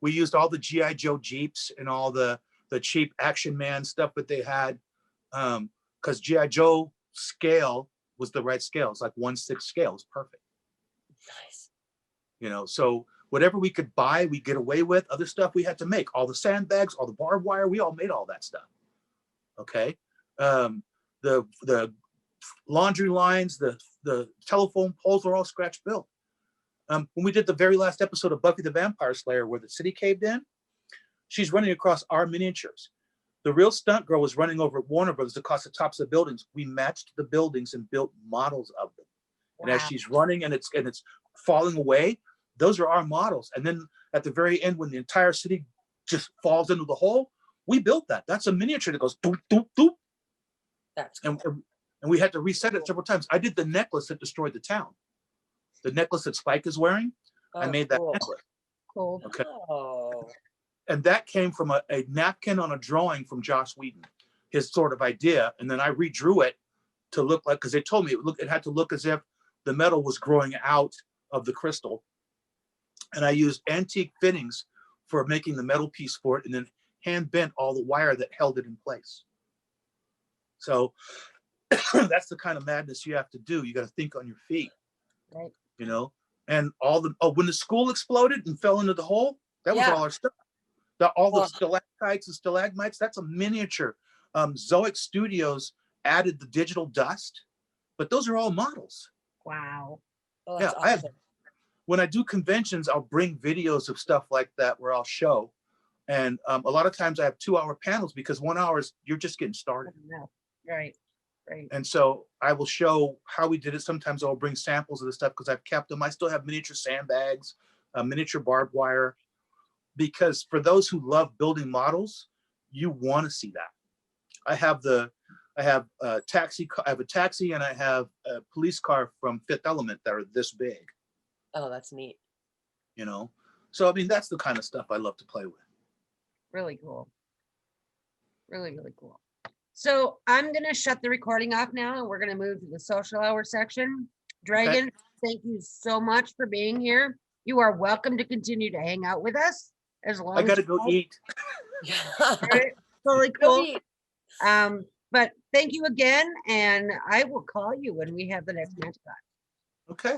We used all the G.I. Joe Jeeps and all the cheap Action Man stuff that they had, because G.I. Joe scale was the right scale. It's like 1/6 scale. It's perfect. Nice. So whatever we could buy, we get away with. Other stuff we had to make. All the sandbags, all the barbed wire, we all made all that stuff. Okay. The laundry lines, the telephone poles are all scratch built. When we did the very last episode of Buffy the Vampire Slayer, where the city caved in, she's running across our miniatures. The real stunt girl was running over at Warner Brothers across the tops of buildings. We matched the buildings and built models of them. Wow. And as she's running and it's falling away, those are our models. And then at the very end, when the entire city just falls into the hole, we built that. That's a miniature that goes doop, doop, doop. That's cool. And we had to reset it several times. I did the necklace that destroyed the town. The necklace that Spike is wearing, I made that necklace. Cool. Okay. Oh. And that came from a napkin on a drawing from Joss Whedon, his sort of idea. And then I redrew it to look like, because they told me it had to look as if the metal was growing out of the crystal. And I used antique fittings for making the metal piece for it, and then hand bent all the wire that held it in place. So that's the kind of madness you have to do. You got to think on your feet. Right. And when the school exploded and fell into the hole, that was all our stuff. All the stalactites and stalagmites, that's a miniature. Zoic Studios added the digital dust, but those are all models. Wow. Oh, Yeah, awesome. when I do conventions, I'll bring videos of stuff like that where I'll show. And a lot of times I have 2-hour panels because 1 hour is, you're just getting started. Right, right. And so I will show how we did it. Sometimes I'll bring samples of the stuff because I've kept them. I still have miniature sandbags, miniature barbed wire, because for those who love building models, you want to see that. I have a taxi and I have a police car from Fifth Element that are this big, Oh, that's neat. you know? So, I mean, that's the kind of stuff I love to play with. Really cool. Really, really cool. So I'm gonna shut the recording off now and we're gonna move to the social hour section. Dragon, thank you so much for being here. You are welcome to continue to hang out with us as long I as gotta you go like. eat. All right, totally Go cool. eat. But thank you again, and I will call you when we have the next MANTICORAN. Okay.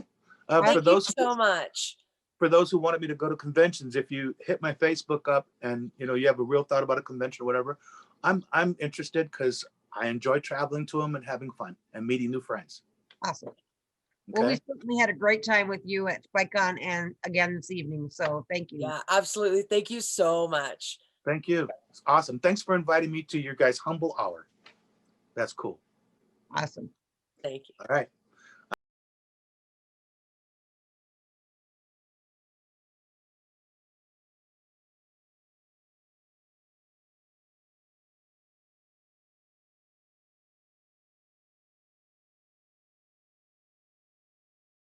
Thank For those you so much. for those who wanted me to go to conventions, if you hit my Facebook up and you have a real thought about a convention or whatever, I'm interested because I enjoy traveling to them and having fun and meeting new friends. Awesome. Well, we Okay. certainly had a great time with you at SpikeCon and again this evening. So thank you. Yeah, absolutely. Thank you so much. Thank you. It's awesome. Thanks for inviting me to your guys' humble hour. That's cool. Awesome. Thank you. All right.